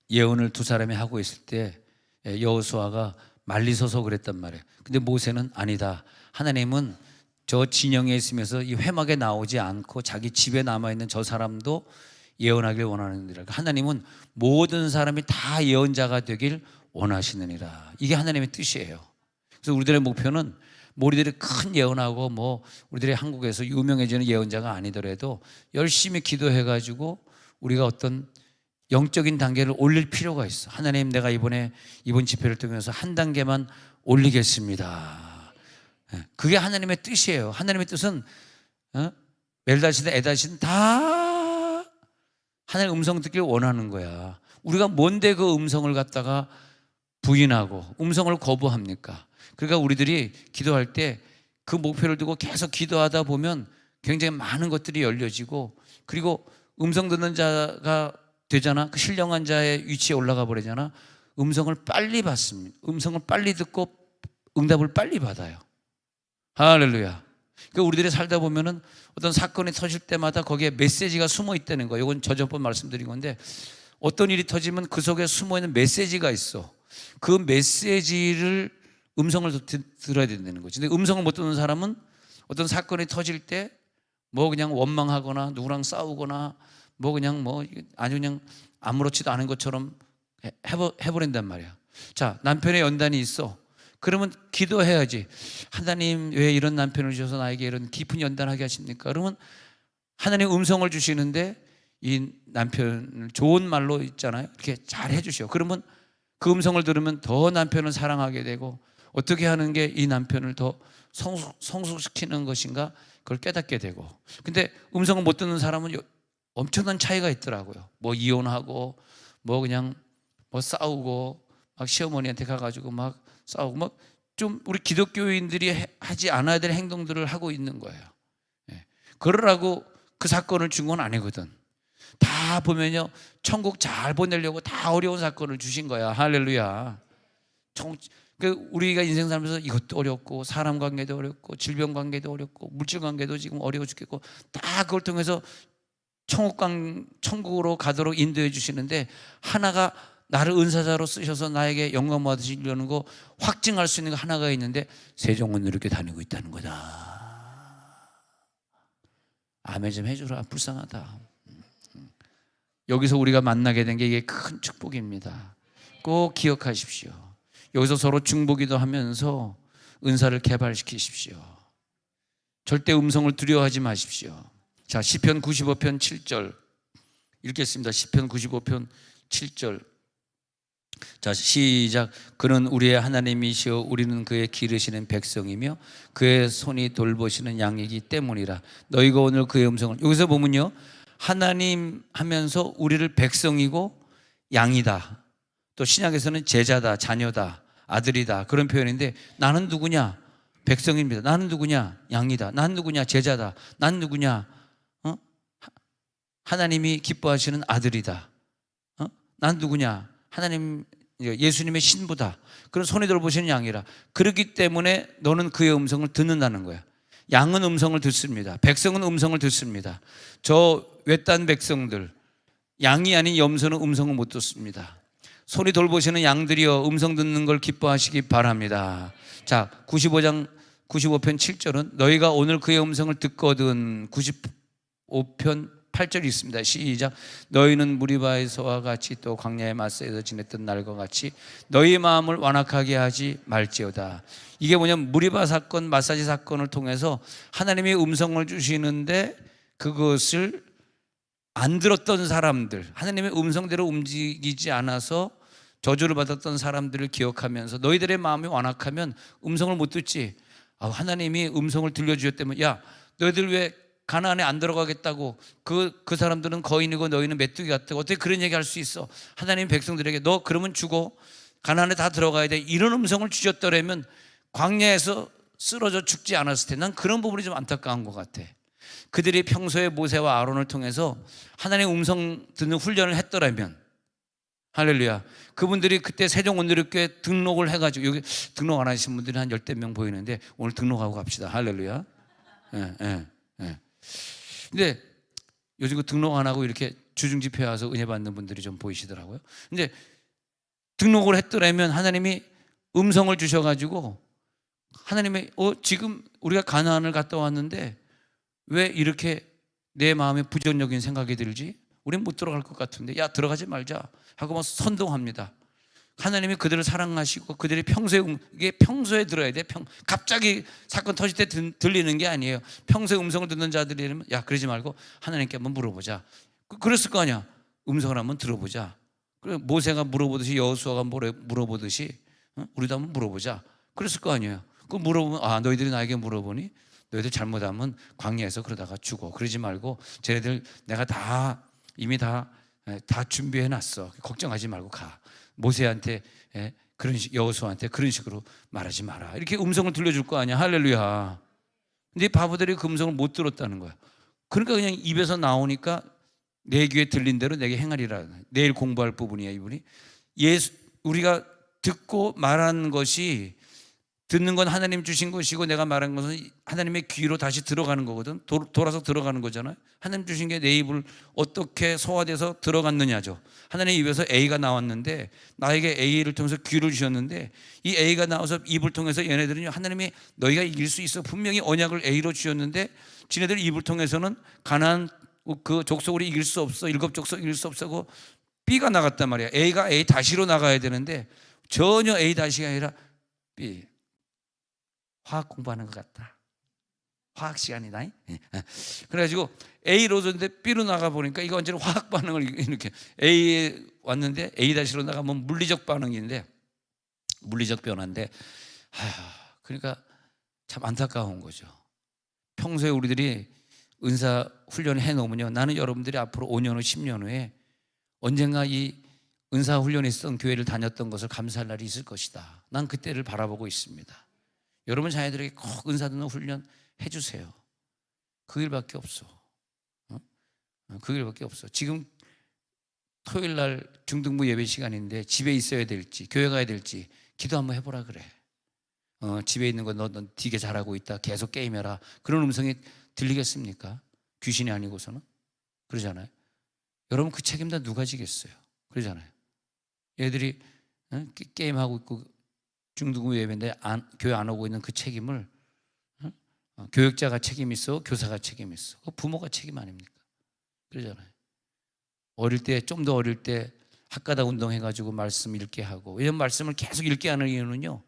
예언을 두 사람이 하고 있을 때 여호수아가 말리서서 그랬단 말이에요. 근데 모세는 아니다. 하나님은 저 진영에 있으면서 이 회막에 나오지 않고 자기 집에 남아있는 저 사람도 예언하길 원하느니라. 하나님은 모든 사람이 다 예언자가 되길 원하시느니라. 이게 하나님의 뜻이에요. 그래서 우리들의 목표는 우리들이 큰 예언하고 뭐 우리들이 한국에서 유명해지는 예언자가 아니더라도 열심히 기도해가지고 우리가 어떤 영적인 단계를 올릴 필요가 있어. 하나님, 내가 이번 집회를 통해서 한 단계만 올리겠습니다. 그게 하나님의 뜻이에요. 하나님의 뜻은 멜다시든 에다시든 다 하나님의 음성 듣기를 원하는 거야. 우리가 뭔데 그 음성을 갖다가 부인하고 음성을 거부합니까? 그러니까 우리들이 기도할 때 그 목표를 두고 계속 기도하다 보면 굉장히 많은 것들이 열려지고, 그리고 음성 듣는 자가 되잖아. 그 신령한 자의 위치에 올라가 버리잖아. 음성을 빨리 받습니다. 음성을 빨리 듣고 응답을 빨리 받아요. 할렐루야. 그러니까 우리들이 살다 보면은 어떤 사건이 터질 때마다 거기에 메시지가 숨어 있다는 거예요. 이건 저번 말씀드린 건데, 어떤 일이 터지면 그 속에 숨어 있는 메시지가 있어. 그 메시지를 음성을 들어야 된다는 거지. 근데 음성을 못 듣는 사람은 어떤 사건이 터질 때 뭐 그냥 원망하거나 누구랑 싸우거나 뭐 그냥 뭐 아주 그냥 아무렇지도 않은 것처럼 해버린단 말이야. 자, 남편의 연단이 있어. 그러면 기도해야지. 하나님, 왜 이런 남편을 주셔서 나에게 이런 깊은 연단하게 하십니까? 그러면 하나님 음성을 주시는데 이 남편을 좋은 말로 있잖아요. 이렇게 잘 해주셔. 그러면 그 음성을 들으면 더 남편을 사랑하게 되고, 어떻게 하는 게 이 남편을 더 성숙시키는 것인가, 그걸 깨닫게 되고. 근데 음성을 못 듣는 사람은 엄청난 차이가 있더라고요. 뭐 이혼하고 뭐 그냥 뭐 싸우고 막 시어머니한테 가가지고 막 싸우고 막 좀 우리 기독교인들이 하지 않아야 될 행동들을 하고 있는 거예요. 그러라고 그 사건을 준 건 아니거든. 다 보면요, 천국 잘 보내려고 다 어려운 사건을 주신 거야. 할렐루야. 우리가 인생 살면서 이것도 어렵고, 사람 관계도 어렵고, 질병 관계도 어렵고, 물질 관계도 지금 어려워 죽겠고, 다 그걸 통해서 천국으로 가도록 인도해 주시는데, 하나가 나를 은사자로 쓰셔서 나에게 영광 받으시려는 거 확증할 수 있는 거 하나가 있는데, 세종은 이렇게 다니고 있다는 거다. 아멘 좀 해주라. 불쌍하다. 여기서 우리가 만나게 된 게 이게 큰 축복입니다. 꼭 기억하십시오. 여기서 서로 중보기도 하면서 은사를 개발시키십시오. 절대 음성을 두려워하지 마십시오. 자, 시편 95편 7절 읽겠습니다. 시편 95편 7절. 자, 시작. 그는 우리의 하나님이시여 우리는 그의 기르시는 백성이며 그의 손이 돌보시는 양이기 때문이라. 너희가 오늘 그의 음성을, 여기서 보면요, 하나님 하면서 우리를 백성이고 양이다, 또 신약에서는 제자다, 자녀다, 아들이다, 그런 표현인데, 나는 누구냐? 백성입니다. 나는 누구냐? 양이다. 나는 누구냐? 제자다. 나는 누구냐? 하나님이 기뻐하시는 아들이다. 나는 누구냐? 하나님, 예수님의 신부다. 그런 손에 돌보시는 양이라. 그렇기 때문에 너는 그의 음성을 듣는다는 거야. 양은 음성을 듣습니다. 백성은 음성을 듣습니다. 저 외딴 백성들, 양이 아닌 염소는 음성을 못 듣습니다. 손이 돌보시는 양들이여 음성 듣는 걸 기뻐하시기 바랍니다. 자, 95편 7절은 너희가 오늘 그의 음성을 듣거든. 95편 8절이 있습니다. 시작. 너희는 무리바에서와 같이 또 광야의 마사에서 지냈던 날과 같이 너희 마음을 완악하게 하지 말지어다. 이게 뭐냐면 무리바 사건, 마사지 사건을 통해서 하나님의 음성을 주시는데 그것을 안 들었던 사람들, 하나님의 음성대로 움직이지 않아서 저주를 받았던 사람들을 기억하면서 너희들의 마음이 완악하면 음성을 못 듣지. 하나님이 음성을 들려주셨다면 야 너희들 왜 가나안에 안 들어가겠다고 그 사람들은 거인이고 너희는 메뚜기 같다고 어떻게 그런 얘기 할 수 있어. 하나님 백성들에게 너 그러면 죽어, 가나안에 다 들어가야 돼, 이런 음성을 주셨더라면 광야에서 쓰러져 죽지 않았을 텐데 난 그런 부분이 좀 안타까운 것 같아. 그들이 평소에 모세와 아론을 통해서 하나님의 음성 듣는 훈련을 했더라면, 할렐루야, 그분들이 그때 세종원누리교회 등록을 해가지고, 여기 등록 안 하신 분들이 한 10대 명 보이는데 오늘 등록하고 갑시다. 할렐루야. 근데 요즘 등록 안 하고 이렇게 주중집회 와서 은혜 받는 분들이 좀 보이시더라고요. 근데 등록을 했더라면 하나님이 음성을 주셔가지고 하나님의 지금 우리가 가나안을 갔다 왔는데 왜 이렇게 내 마음에 부정적인 생각이 들지? 우린 못 들어갈 것 같은데 야 들어가지 말자 하고 막 선동합니다. 하나님이 그들을 사랑하시고 그들이 이게 평소에 들어야 돼. 갑자기 사건 터질 때 들리는 게 아니에요. 평소에 음성을 듣는 자들이라면 야 그러지 말고 하나님께 한번 물어보자. 그랬을 거 아니야. 음성을 한번 들어보자. 모세가 물어보듯이 여호수아가 물어보듯이 우리도 한번 물어보자. 그랬을 거 아니에요. 그 물어보면 너희들이 나에게 물어보니 너희들 잘못하면 광야에서 그러다가 죽어. 그러지 말고 쟤네들 내가 이미 다 준비해놨어. 걱정하지 말고 가. 모세한테 여호수아한테 그런 식으로 말하지 마라. 이렇게 음성을 들려줄 거 아니야. 할렐루야. 근데 이 바보들이 그 음성을 못 들었다는 거야. 그러니까 그냥 입에서 나오니까 내 귀에 들린 대로 내게 행하리라. 내일 공부할 부분이야 이분이. 우리가 듣고 말하는 것이, 듣는 건 하나님 주신 것이고 내가 말한 것은 하나님의 귀로 다시 들어가는 거거든. 돌아서 들어가는 거잖아요. 하나님 주신 게 내 입을 어떻게 소화돼서 들어갔느냐죠. 하나님 입에서 A가 나왔는데 나에게 A를 통해서 귀를 주셨는데 이 A가 나와서 입을 통해서 얘네들은 하나님이 너희가 이길 수 있어. 분명히 언약을 A로 주셨는데 지네들 입을 통해서는 가나안 그 족속으로 이길 수 없어. 7족속 이길 수 없어. B가 나갔단 말이야. A가 A 다시로 나가야 되는데 전혀 A 다시가 아니라 B. 화학 공부하는 것 같다. 화학 시간이다. 그래가지고 A로 줬는데 B로 나가 보니까 이거 완전히 화학 반응을 이렇게 A에 왔는데 A 다시로 나가면 물리적 반응인데 물리적 변화인데 그러니까 참 안타까운 거죠. 평소에 우리들이 은사 훈련을 해놓으면요, 나는 여러분들이 앞으로 5년 후 10년 후에 언젠가 이 은사 훈련에 있었던 교회를 다녔던 것을 감사할 날이 있을 것이다. 난 그때를 바라보고 있습니다. 여러분 자녀들에게 꼭 은사 듣는 훈련 해주세요. 그 일밖에 없어. 그 일밖에 없어. 지금 토요일 날 중등부 예배 시간인데 집에 있어야 될지 교회 가야 될지 기도 한번 해보라 그래. 집에 있는 거 너 되게 잘하고 있다. 계속 게임해라. 그런 음성이 들리겠습니까? 귀신이 아니고서는. 그러잖아요. 여러분 그 책임 다 누가 지겠어요? 그러잖아요. 얘들이 게임하고 있고 중등부 예배인데 교회 안 오고 있는 그 책임을 교육자가 책임 있어, 교사가 책임 있어. 부모가 책임 아닙니까? 그러잖아요. 어릴 때, 좀 더 어릴 때 학가다 운동해가지고 말씀 읽게 하고, 이런 말씀을 계속 읽게 하는 이유는요,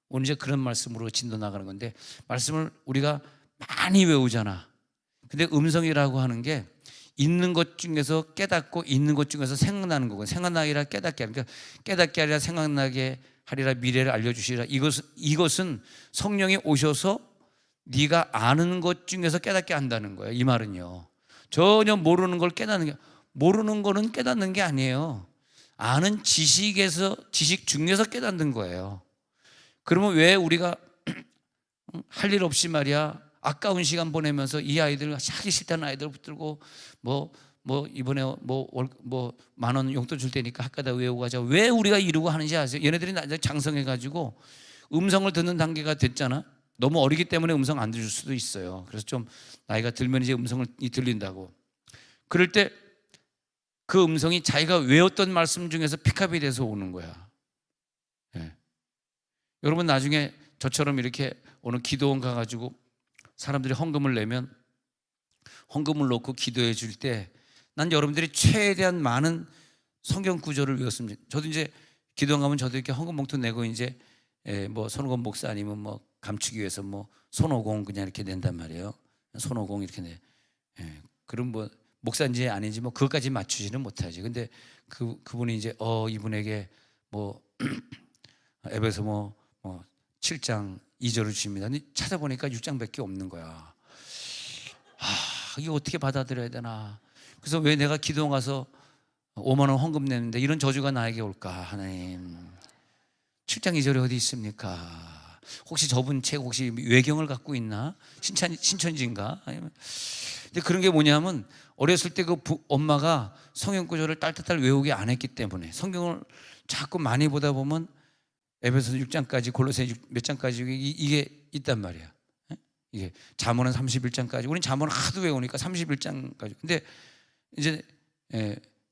오늘 이제 그런 말씀으로 진도 나가는 건데, 말씀을 우리가 많이 외우잖아. 근데 음성이라고 하는 게 있는 것 중에서 깨닫고 있는 것 중에서 생각나는 거고, 생각나게 아니라 깨닫게 하니까, 깨닫게 아니라 생각나게 하리라, 미래를 알려주시리라. 이것은 성령이 오셔서 네가 아는 것 중에서 깨닫게 한다는 거예요. 이 말은요, 전혀 모르는 걸 깨닫는 게, 모르는 거는 깨닫는 게 아니에요. 아는 지식 중에서 깨닫는 거예요. 그러면 왜 우리가 할 일 없이 말이야, 아까운 시간 보내면서 이 아이들 하기 싫다는 아이들 붙들고 이번에 10,000원 용돈 줄 테니까 학가다 외우고 가자. 왜 우리가 이러고 하는지 아세요? 얘네들이 나중에 장성해가지고 음성을 듣는 단계가 됐잖아. 너무 어리기 때문에 음성 안 들을 수도 있어요. 그래서 좀 나이가 들면 이제 음성을 들린다고. 그럴 때 그 음성이 자기가 외웠던 말씀 중에서 픽업이 돼서 오는 거야. 예. 여러분 나중에 저처럼 이렇게 어느 기도원 가가지고 사람들이 헌금을 내면 헌금을 놓고 기도해 줄 때 난 여러분들이 최대한 많은 성경 구절을 외웠습니다. 저도 이제 기도원 가면 저도 이렇게 헌금 봉투 내고 이제 뭐 손오공 목사 아니면 뭐 감추기 위해서 뭐 손오공 그냥 이렇게 낸단 말이에요. 손오공 이렇게 내. 그럼 뭐 목사인지 아닌지 뭐 그것까지 맞추지는 못하지. 근데 그분이 이제 이분에게 뭐 에베소 뭐 7장 2절을 주십니다. 근데 찾아보니까 6장밖에 없는 거야. 이거 어떻게 받아들여야 되나? 그래서 왜 내가 기도원 가서 5만 원 헌금 내는데 이런 저주가 나에게 올까? 하나님, 7장 2절이 어디 있습니까? 혹시 저분 책 혹시 외경을 갖고 있나? 신천지인가? 근데 그런 게 뭐냐면 어렸을 때 그 엄마가 성경 구절을 딸딸딸 외우게 안 했기 때문에 성경을 자꾸 많이 보다 보면 에베소서 6장까지 골로새 몇 장까지 이게 있단 말이야. 이게 잠언은 31장까지. 우린 잠언을 하도 외우니까 31장까지. 근데 이제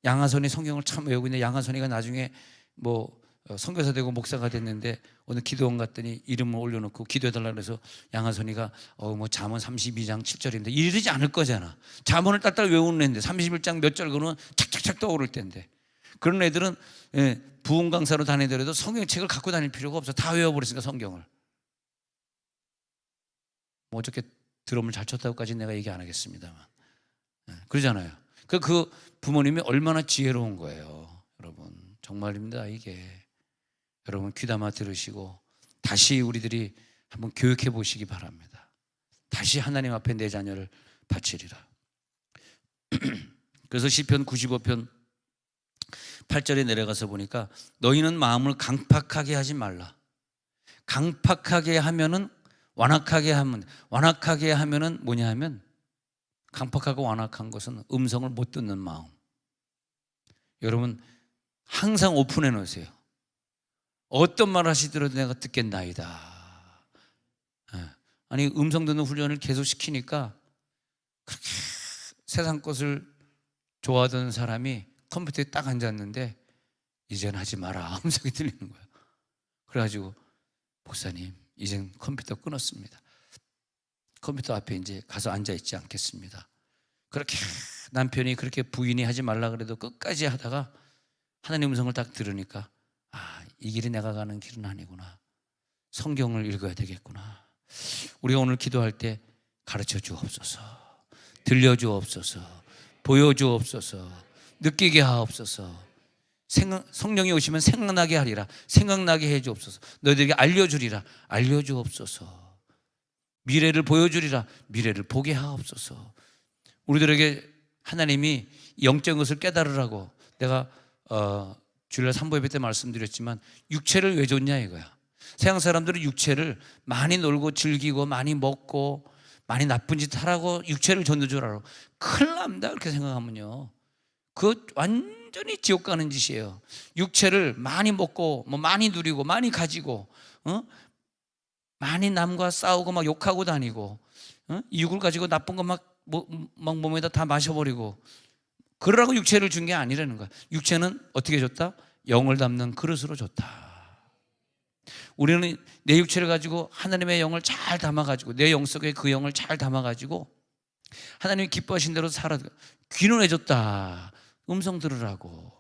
양하선이 성경을 참 외우고 있는데 양하선이가 나중에 뭐 선교사 되고 목사가 됐는데 오늘 기도원 갔더니 이름을 올려놓고 기도해달라 그래서 양하선이가 뭐 잠언 32장 7절인데 이러지 않을 거잖아. 잠언을 딸딸 외우는 애인데 31장 몇 절 그러면 착착착 떠오를 텐데 그런 애들은 부흥 강사로 다니더라도 성경책을 갖고 다닐 필요가 없어. 다 외워버렸으니까 성경을. 뭐 어저께 드럼을 잘 쳤다고까지 내가 얘기 안 하겠습니다만 그러잖아요. 그 부모님이 얼마나 지혜로운 거예요. 여러분 정말입니다. 이게 여러분 귀담아 들으시고 다시 우리들이 한번 교육해 보시기 바랍니다. 다시 하나님 앞에 내 자녀를 바치리라. 그래서 시편 95편 8절에 내려가서 보니까 너희는 마음을 강팍하게 하지 말라. 강팍하게 하면은 완악하게 하면은 뭐냐 하면 강팍하고 완악한 것은 음성을 못 듣는 마음. 여러분 항상 오픈해 놓으세요. 어떤 말 하시더라도 내가 듣겠나이다. 아니 음성 듣는 훈련을 계속 시키니까 그렇게 세상 것을 좋아하던 사람이 컴퓨터에 딱 앉았는데 이젠 하지 마라 음성이 들리는 거예요. 그래가지고 목사님 이젠 컴퓨터 끊었습니다. 컴퓨터 앞에 이제 가서 앉아 있지 않겠습니다. 그렇게 남편이 그렇게 부인이 하지 말라 그래도 끝까지 하다가 하나님 음성을 딱 들으니까 이 길이 내가 가는 길은 아니구나. 성경을 읽어야 되겠구나. 우리가 오늘 기도할 때 가르쳐 주옵소서, 들려 주옵소서, 보여 주옵소서, 느끼게 하옵소서. 성령이 오시면 생각나게 하리라. 생각나게 해 주옵소서. 너희들에게 알려주리라. 알려주옵소서. 미래를 보여주리라. 미래를 보게 하옵소서. 우리들에게 하나님이 영적인 것을 깨달으라고 내가 주일날 산보예배 때 말씀드렸지만 육체를 왜 줬냐 이거야. 세상 사람들은 육체를 많이 놀고 즐기고 많이 먹고 많이 나쁜 짓 하라고 육체를 줬는 줄 알아. 큰일 납니다. 그렇게 생각하면요. 그거 완전히 지옥 가는 짓이에요. 육체를 많이 먹고 뭐 많이 누리고 많이 가지고 많이 남과 싸우고 막 욕하고 다니고 이 육을 가지고 나쁜 거 막 몸에다 다 마셔버리고 그러라고 육체를 준 게 아니라는 거야. 육체는 어떻게 줬다? 영을 담는 그릇으로 줬다. 우리는 내 육체를 가지고 하나님의 영을 잘 담아가지고 내 영 속에 그 영을 잘 담아가지고 하나님이 기뻐하신 대로 살아. 귀는 왜 줬다? 음성 들으라고.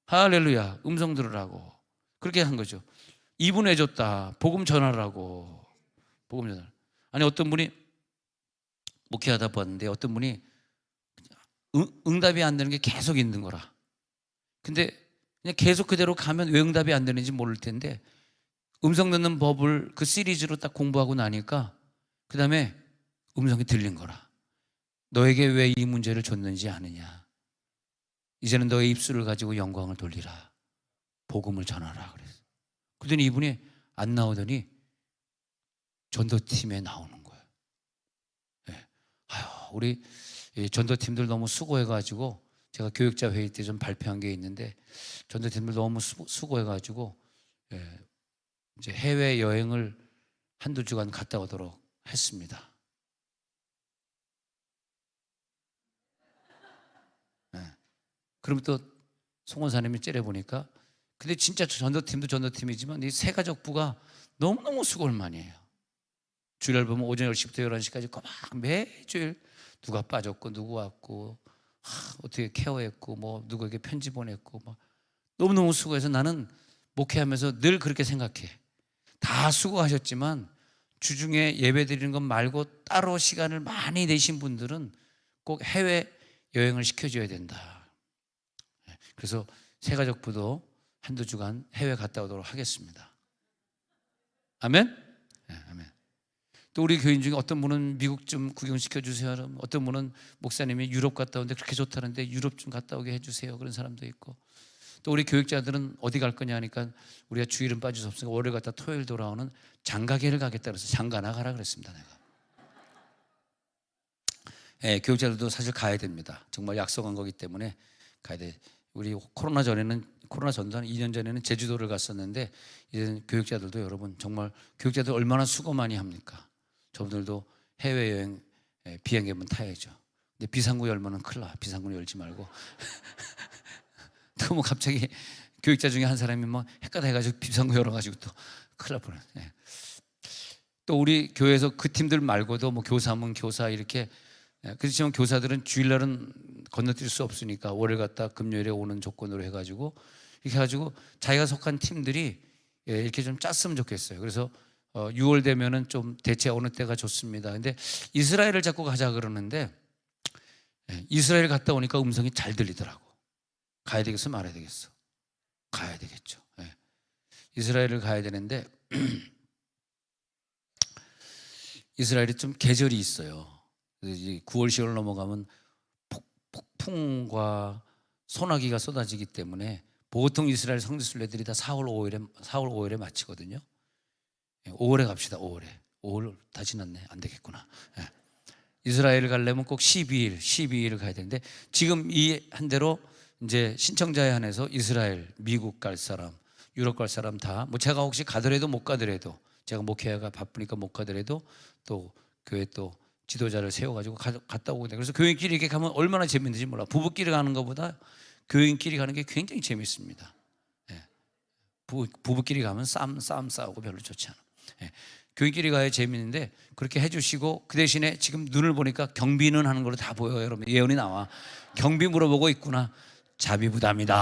할렐루야. 음성 들으라고. 그렇게 한 거죠. 입은 왜 줬다? 복음 전하라고. 복음 전하라. 아니 어떤 분이 목회하다 봤는데 어떤 분이 응답이 안 되는 게 계속 있는 거라. 근데 그냥 계속 그대로 가면 왜 응답이 안 되는지 모를 텐데 음성 듣는 법을 그 시리즈로 딱 공부하고 나니까 그 다음에 음성이 들린 거라. 너에게 왜 이 문제를 줬는지 아느냐. 이제는 너의 입술을 가지고 영광을 돌리라. 복음을 전하라 그랬어. 그러더니 이분이 안 나오더니 전도팀에 나오는 거예요. 네. 우리 전도팀들 너무 수고해가지고 제가 교육자 회의 때 좀 발표한 게 있는데 전도팀들 너무 수고해가지고 이제 해외 여행을 한두 주간 갔다 오도록 했습니다. 그럼 또 송원사님이 째려보니까 근데 진짜 전도팀도 전도팀이지만 이 세 가족부가 너무너무 수고를 많이 해요. 주일 보면 오전 10시부터 11시까지 꼬박 매주일 누가 빠졌고 누구 왔고 어떻게 케어했고 뭐 누구에게 편지 보냈고 막 너무너무 수고해서 나는 목회하면서 늘 그렇게 생각해. 다 수고하셨지만 주중에 예배 드리는 것 말고 따로 시간을 많이 내신 분들은 꼭 해외 여행을 시켜줘야 된다. 그래서 새가족부도 한두 주간 해외 갔다 오도록 하겠습니다. 아멘? 네, 아멘. 또 우리 교인 중에 어떤 분은 미국 좀 구경시켜 주세요. 어떤 분은 목사님이 유럽 갔다 오는데 그렇게 좋다는데 유럽 좀 갔다 오게 해주세요. 그런 사람도 있고, 또 우리 교육자들은 어디 갈 거냐 하니까 우리가 주일은 빠질 수 없으니까 월요일 갔다 토요일 돌아오는 장가계를 가겠다 그래서 장가나 가라 그랬습니다. 내가. 예, 교육자들도 사실 가야 됩니다. 정말 약속한 거기 때문에 가야 돼. 우리 코로나 전도 한 2년 전에는 제주도를 갔었는데 이제는 교육자들도 여러분 정말 교육자들 얼마나 수고 많이 합니까? 저분들도 해외여행 비행기 한번 타야죠. 근데 비상구 열면은 큰일 나. 비상구 열지 말고. 또 뭐 갑자기 교육자 중에 한 사람이 뭐 헷갈려 해가지고 비상구 열어가지고 또 큰일 날 뻔해. 또 우리 교회에서 그 팀들 말고도 뭐 교사면 교사 이렇게, 그렇지만 교사들은 주일날은 건너뛸 수 없으니까 월요일 갔다 금요일에 오는 조건으로 해가지고 이렇게 해가지고 자기가 속한 팀들이 이렇게 좀 짰으면 좋겠어요. 그래서 6월 되면은 좀 대체 어느 때가 좋습니다. 근데 이스라엘을 자꾸 가자 그러는데 이스라엘 갔다 오니까 음성이 잘 들리더라고. 가야 되겠어 말아야 되겠어? 가야 되겠죠. 이스라엘을 가야 되는데 이스라엘이 좀 계절이 있어요. 이제 9월 10월 넘어가면 폭풍과 소나기가 쏟아지기 때문에 보통 이스라엘 성지순례들이 다 4월 5일에 마치거든요. 5월에 갑시다. 5월 다 지났네. 안 되겠구나. 이스라엘 가려면 꼭 12일 가야 되는데 지금 이 한 대로 이제 신청자에 한해서 이스라엘, 미국 갈 사람, 유럽 갈 사람 다, 뭐 제가 혹시 가더라도 못 가더라도, 제가 목회가 바쁘니까 못 가더라도 또 교회 또 지도자를 세워가지고 갔다 오거든요. 그래서 교인끼리 이렇게 가면 얼마나 재밌는지 몰라. 부부끼리 가는 것보다 교인끼리 가는 게 굉장히 재밌습니다. 부부끼리 가면 싸움 싸우고 별로 좋지 않아. 교인끼리 가야 재밌는데 그렇게 해주시고, 그 대신에 지금 눈을 보니까 경비는 하는 걸로 다 보여요. 여러분 예언이 나와. 경비 물어보고 있구나. 자비부담이다.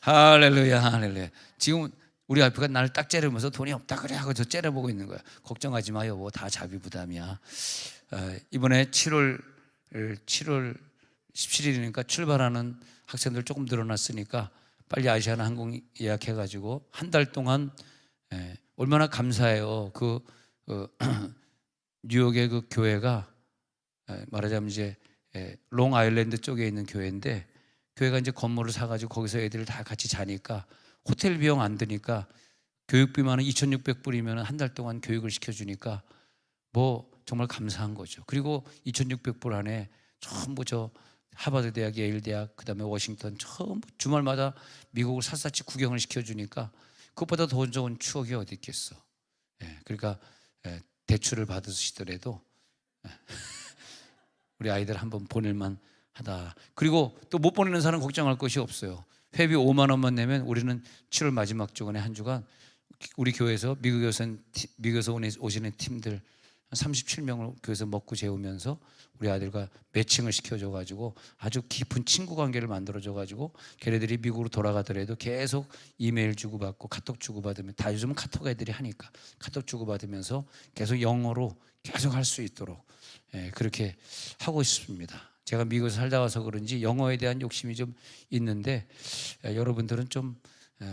할렐루야, 할렐루야. 지금 우리 와이프가 나를 딱 째려보면서 돈이 없다 그래 하고 저 째려보고 있는 거야. 걱정하지 마 여보, 다 자비부담이야. 이번에 7월 17일이니까 출발하는 학생들 조금 늘어났으니까 빨리 아시아나 항공 예약해가지고 한 달 동안, 얼마나 감사해요. 뉴욕의 그 교회가 말하자면 이제 롱 아일랜드 쪽에 있는 교회인데, 교회가 이제 건물을 사가지고 거기서 애들 다 같이 자니까 호텔 비용 안 드니까 교육비만 2,600불이면 한 달 동안 교육을 시켜주니까 뭐 정말 감사한 거죠. 그리고 2,600불 안에 전부 저 하버드 대학, 예일 대학, 그다음에 워싱턴 전부 주말마다 미국을 샅샅이 구경을 시켜주니까 그것보다 더 좋은 추억이 어디 있겠어. 그러니까 대출을 받으시더라도 우리 아이들 한번 보낼만 하다. 그리고 또 못 보내는 사람 걱정할 것이 없어요. 회비 5만 원만 내면 우리는 7월 마지막 주간에 한 주간 우리 교회에서 미국에서 오시는 팀들 37명을 교회에서 먹고 재우면서 우리 아들과 매칭을 시켜줘가지고 아주 깊은 친구 관계를 만들어줘가지고 걔네들이 미국으로 돌아가더라도 계속 이메일 주고받고 카톡 주고받으면, 다 요즘은 카톡 애들이 하니까 카톡 주고받으면서 계속 영어로 계속 할 수 있도록 그렇게 하고 싶습니다. 제가 미국에서 살다 와서 그런지 영어에 대한 욕심이 좀 있는데 여러분들은 좀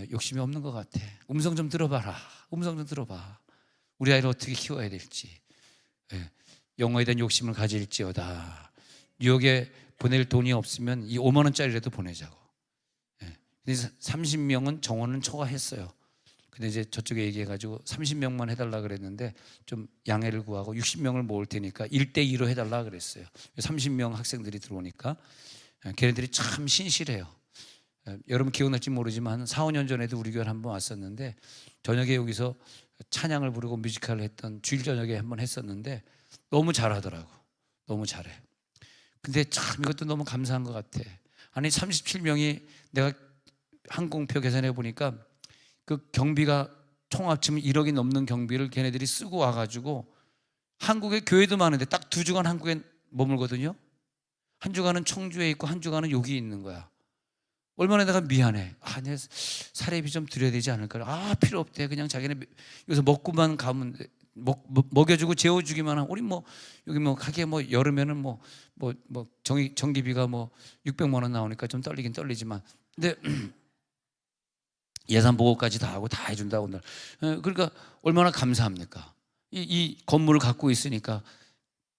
욕심이 없는 것 같아. 음성 좀 들어봐라. 음성 좀 들어봐. 우리 아이를 어떻게 키워야 될지, 영어에 대한 욕심을 가질지어다. 뉴욕에 보낼 돈이 없으면 이 5만 원짜리라도 보내자고. 그래서 30명은 정원은 초과했어요. 근데 이제 저쪽에 얘기해가지고 30명만 해달라 그랬는데 좀 양해를 구하고 60명을 모을 테니까 1대2로 해달라 그랬어요. 30명 학생들이 들어오니까 걔네들이 참 신실해요. 여러분 기억날지 모르지만 4, 5년 전에도 우리 교회 한번 왔었는데 저녁에 여기서 찬양을 부르고 뮤지컬을 했던, 주일 저녁에 한번 했었는데 너무 잘하더라고. 너무 잘해. 근데 참 이것도 너무 감사한 것 같아. 아니 37명이, 내가 항공표 계산해 보니까 그 경비가 총 합치면 1억이 넘는 경비를 걔네들이 쓰고 와가지고, 한국에 교회도 많은데 딱 2주간 한국에 머물거든요. 한 주간은 청주에 있고 한 주간은 여기 있는 거야. 얼마나 내가 미안해. 내 사례비 좀 드려야 되지 않을까? 필요 없대. 그냥 자기네 여기서 먹고만 가면 돼. 먹여주고 재워주기만 하면, 우리 여기 가게 여름에는 전기비가 600만 원 나오니까 좀 떨리긴 떨리지만, 근데 예산 보고까지 다 하고 다 해준다 오늘. 그러니까 얼마나 감사합니까? 이 건물을 갖고 있으니까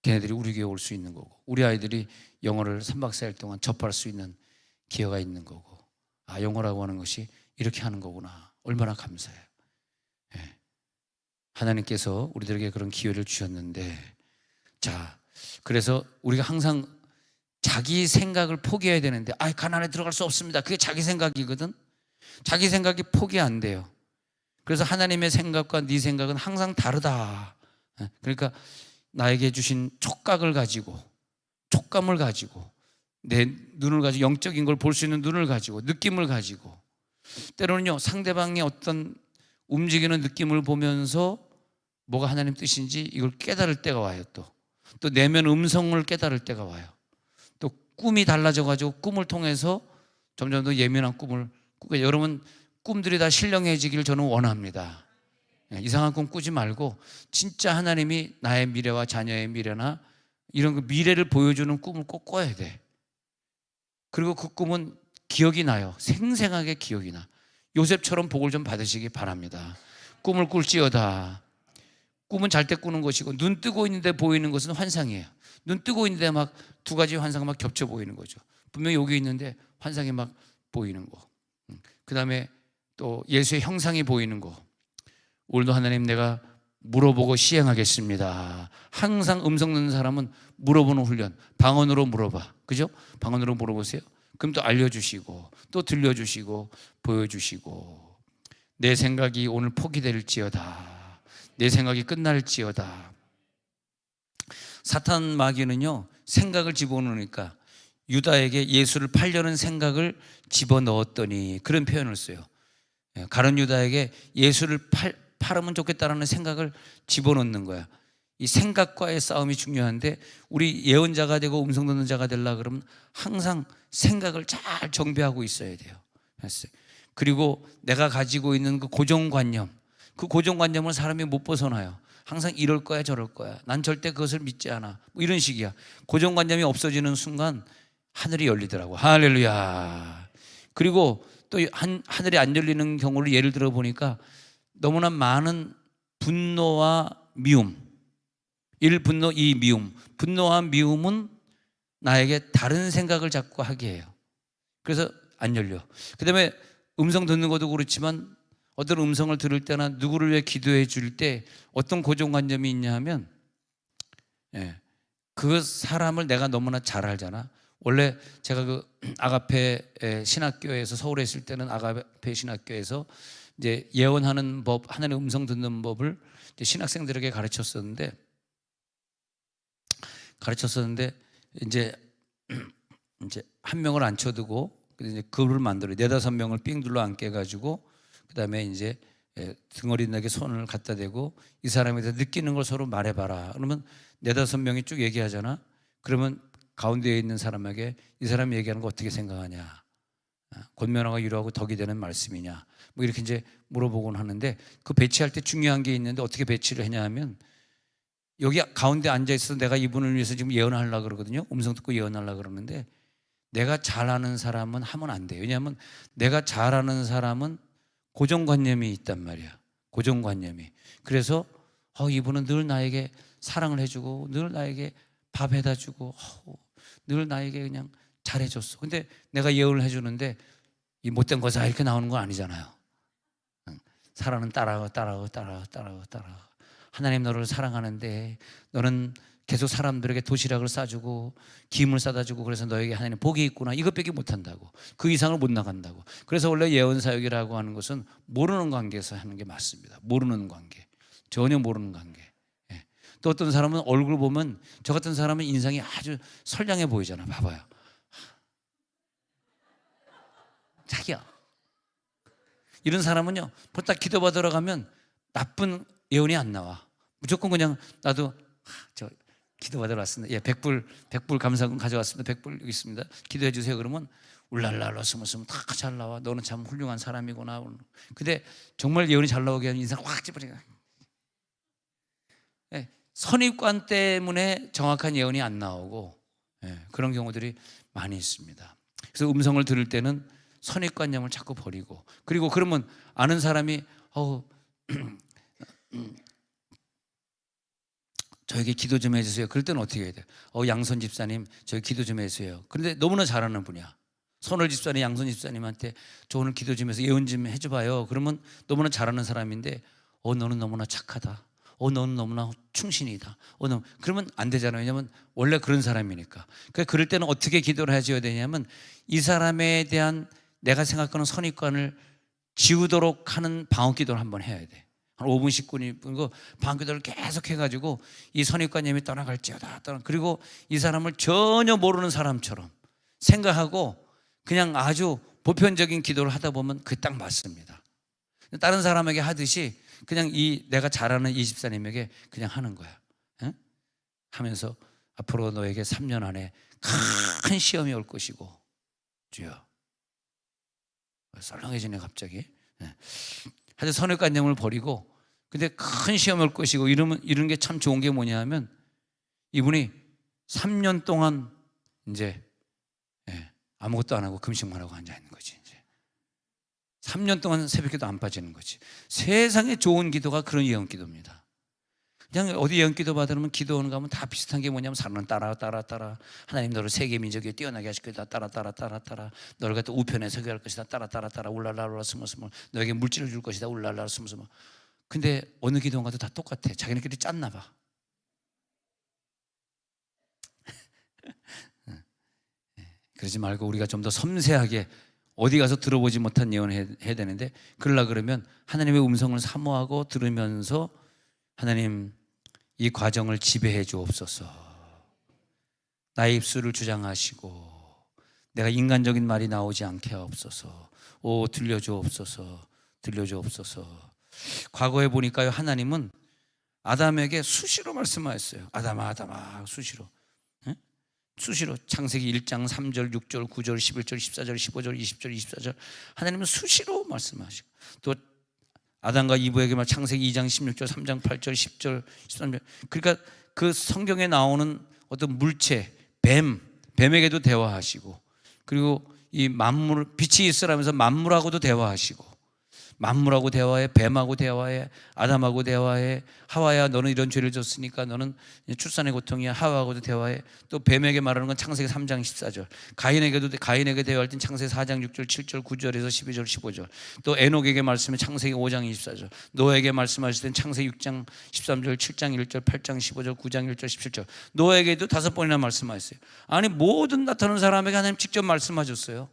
걔네들이 우리 교회 올 수 있는 거고, 우리 아이들이 영어를 3박 4일 동안 접할 수 있는 기회가 있는 거고, 영어라고 하는 것이 이렇게 하는 거구나. 얼마나 감사해요. 하나님께서 우리들에게 그런 기회를 주셨는데, 자, 그래서 우리가 항상 자기 생각을 포기해야 되는데, 가난에 들어갈 수 없습니다. 그게 자기 생각이거든. 자기 생각이 포기 안 돼요. 그래서 하나님의 생각과 네 생각은 항상 다르다. 그러니까 나에게 주신 촉각을 가지고, 촉감을 가지고, 내 눈을 가지고, 영적인 걸 볼 수 있는 눈을 가지고, 느낌을 가지고, 때로는요 상대방의 어떤 움직이는 느낌을 보면서 뭐가 하나님 뜻인지 이걸 깨달을 때가 와요. 또 내면 음성을 깨달을 때가 와요. 또 꿈이 달라져 가지고 꿈을 통해서 점점 더 예민한 꿈을 꾸게. 여러분, 꿈들이 다 신령해지길 저는 원합니다. 이상한 꿈 꾸지 말고 진짜 하나님이 나의 미래와 자녀의 미래나 이런 그 미래를 보여주는 꿈을 꼭 꿔야 돼. 그리고 그 꿈은 기억이 나요. 생생하게 기억이 나. 요셉처럼 복을 좀 받으시기 바랍니다. 꿈을 꿀지어다. 꿈은 잘 때 꾸는 것이고, 눈 뜨고 있는데 보이는 것은 환상이에요. 눈 뜨고 있는데 막 두 가지 환상이 막 겹쳐 보이는 거죠. 분명히 여기 있는데 환상이 막 보이는 거. 그 다음에 또 예수의 형상이 보이는 거. 오늘도 하나님, 내가 물어보고 시행하겠습니다. 항상 음성 듣는 사람은 물어보는 훈련. 방언으로 물어봐. 그죠? 방언으로 물어보세요. 그럼 또 알려주시고, 또 들려주시고, 보여주시고. 내 생각이 오늘 포기될지어다. 내 생각이 끝날지어다. 사탄 마귀는요, 생각을 집어넣으니까 유다에게 예수를 팔려는 생각을 집어넣었더니, 그런 표현을 써요. 가룟 유다에게 예수를 팔으면 좋겠다라는 생각을 집어넣는 거야. 이 생각과의 싸움이 중요한데, 우리 예언자가 되고 음성 듣는 자가 되려고 그러면 항상 생각을 잘 정비하고 있어야 돼요. 그리고 내가 가지고 있는 그 고정관념, 그 고정관념을 사람이 못 벗어나요. 항상 이럴 거야 저럴 거야, 난 절대 그것을 믿지 않아, 이런 식이야. 고정관념이 없어지는 순간 하늘이 열리더라고. 할렐루야. 그리고 또 하늘이 안 열리는 경우를 예를 들어 보니까, 너무나 많은 분노와 미움, 1 분노 2 미움. 분노와 미움은 나에게 다른 생각을 자꾸 하게 해요. 그래서 안 열려. 그 다음에 음성 듣는 것도 그렇지만, 어떤 음성을 들을 때나 누구를 위해 기도해 줄 때 어떤 고정관념이 있냐 하면, 그 사람을 내가 너무나 잘 알잖아. 원래 제가 그 아가페 신학교에서 서울에 있을 때는 아가페 신학교에서 이제 예언하는 법, 하나님의 음성 듣는 법을 이제 신학생들에게 가르쳤었는데 이제 한 명을 앉혀두고 이제 그룹을 만들어요. 4-5명을 삥 둘러 앉게 해가지고, 그 다음에 이제 등어리 내게 손을 갖다 대고 이 사람에 대해서 느끼는 걸 서로 말해봐라. 그러면 4-5명이 쭉 얘기하잖아. 그러면 가운데에 있는 사람에게 이 사람이 얘기하는 거 어떻게 생각하냐, 권면하고 위로하고 덕이 되는 말씀이냐, 이렇게 이제 물어보곤 하는데, 그 배치할 때 중요한 게 있는데 어떻게 배치를 했냐 하면, 여기 가운데 앉아 있어서 내가 이분을 위해서 지금 예언하려고 그러거든요. 음성 듣고 예언하려고 그러는데, 내가 잘 아는 사람은 하면 안 돼요. 왜냐하면 내가 잘 아는 사람은 고정관념이 있단 말이야. 고정관념이. 그래서 이분은 늘 나에게 사랑을 해주고, 늘 나에게 밥 해다 주고, 늘 나에게 그냥 잘해줬어. 근데 내가 예언을 해주는데 이 못된 거사 이렇게 나오는 건 아니잖아요. 사랑은 따라가. 하나님 너를 사랑하는데 너는 계속 사람들에게 도시락을 싸주고 김을 싸다 주고, 그래서 너에게 하나님 복이 있구나, 이것밖에 못한다고. 그 이상을 못 나간다고. 그래서 원래 예언사역이라고 하는 것은 모르는 관계에서 하는 게 맞습니다. 모르는 관계, 전혀 모르는 관계. 또 어떤 사람은 얼굴 보면, 저 같은 사람은 인상이 아주 선량해 보이잖아. 봐봐요. 자기야, 이런 사람은요, 보다 기도받으러 가면 나쁜 예언이 안 나와. 무조건 그냥 나도 기도받으러 왔습니다. 예, 100불 감사금 가져왔습니다. 100불 여기 있습니다. 기도해 주세요. 그러면 울랄랄라 스머스머 다 잘 나와. 너는 참 훌륭한 사람이구나. 근데 정말 예언이 잘 나오게 하는 인상 확 찌버리가. 예, 선입관 때문에 정확한 예언이 안 나오고, 예, 그런 경우들이 많이 있습니다. 그래서 음성을 들을 때는 선입관념을 자꾸 버리고, 그리고 그러면 아는 사람이 저에게 기도 좀 해주세요. 그럴 때는 어떻게 해야 돼요? 양선 집사님 저희 기도 좀 해주세요. 그런데 너무나 잘하는 분이야. 선월 집사님, 양선 집사님한테 저 오늘 기도 좀 해서 예언 좀 해줘봐요. 그러면 너무나 잘하는 사람인데 너는 너무나 착하다. 너는 너무나 충신이다. 그러면 안 되잖아요. 왜냐하면 원래 그런 사람이니까. 그럴 때는 어떻게 기도를 해줘야 되냐면 이 사람에 대한 내가 생각하는 선입관을 지우도록 하는 방언기도를 한번 해야 돼. 한 5분 10분 방언기도를 계속 해가지고 이 선입관념이 떠나갈지어다. 그리고 이 사람을 전혀 모르는 사람처럼 생각하고 그냥 아주 보편적인 기도를 하다 보면 그게 딱 맞습니다. 다른 사람에게 하듯이 그냥 내가 잘 아는 이 집사님에게 그냥 하는 거야. 응? 하면서 앞으로 너에게 3년 안에 큰 시험이 올 것이고, 주여. 썰렁해지네 갑자기. 하여튼 선입관념을 버리고, 근데 큰 시험이 올 것이고 이런 게 참 좋은 게 뭐냐 하면 이분이 3년 동안 이제 아무것도 안 하고 금식만 하고 앉아있는 거지. 이제 3년 동안 새벽기도 안 빠지는 거지. 세상에 좋은 기도가 그런 예언기도입니다. 그냥 어디 예언기도 받으면 기도하는 거 하면 다 비슷한 게 뭐냐면 사람은 따라 하나님 너를 세계 민족에 뛰어나게 하실 것이다. 따라 너를 갖다 우편에 서게 할 것이다. 따라 울랄라 스머스머 너에게 물질을 줄 것이다. 울랄라 스머스머. 근데 어느 기도인가도 다 똑같아. 자기네끼리 짰나 봐. 그러지 말고 우리가 좀 더 섬세하게 어디 가서 들어보지 못한 예언을 해야 되는데, 그러려고 그러면 하나님의 음성을 사모하고 들으면서 하나님 이 과정을 지배해 주옵소서. 나의 입술을 주장하시고 내가 인간적인 말이 나오지 않게 하옵소서. 들려주옵소서. 과거에 보니까요, 하나님은 아담에게 수시로 말씀하셨어요. 아담아 수시로. 수시로 창세기 1장 3절 6절 9절 11절 14절 15절 20절 24절 하나님은 수시로 말씀하시고, 또 아담과 이브에게 창세기 2장 16절 3장 8절 10절 13절, 그러니까 그 성경에 나오는 어떤 물체 뱀에게도 대화하시고, 그리고 이 만물 빛이 있으라면서 만물하고도 대화하시고, 만물하고 대화해, 뱀하고 대화해, 아담하고 대화해. 하와야 너는 이런 죄를 졌으니까 너는 출산의 고통이야. 하와하고도 대화해. 또 뱀에게 말하는 건 창세기 3장 14절. 가인에게 대화할 땐 창세기 4장 6절 7절 9절에서 12절 15절. 또 에녹에게 말씀해 창세기 5장 24절. 노에게 말씀하실 땐 창세기 6장 13절 7장 1절 8장 15절 9장 1절 17절. 노에게도 5번이나 말씀하셨어요. 아니 모든 나타나는 사람에게 하나님 직접 말씀하셨어요.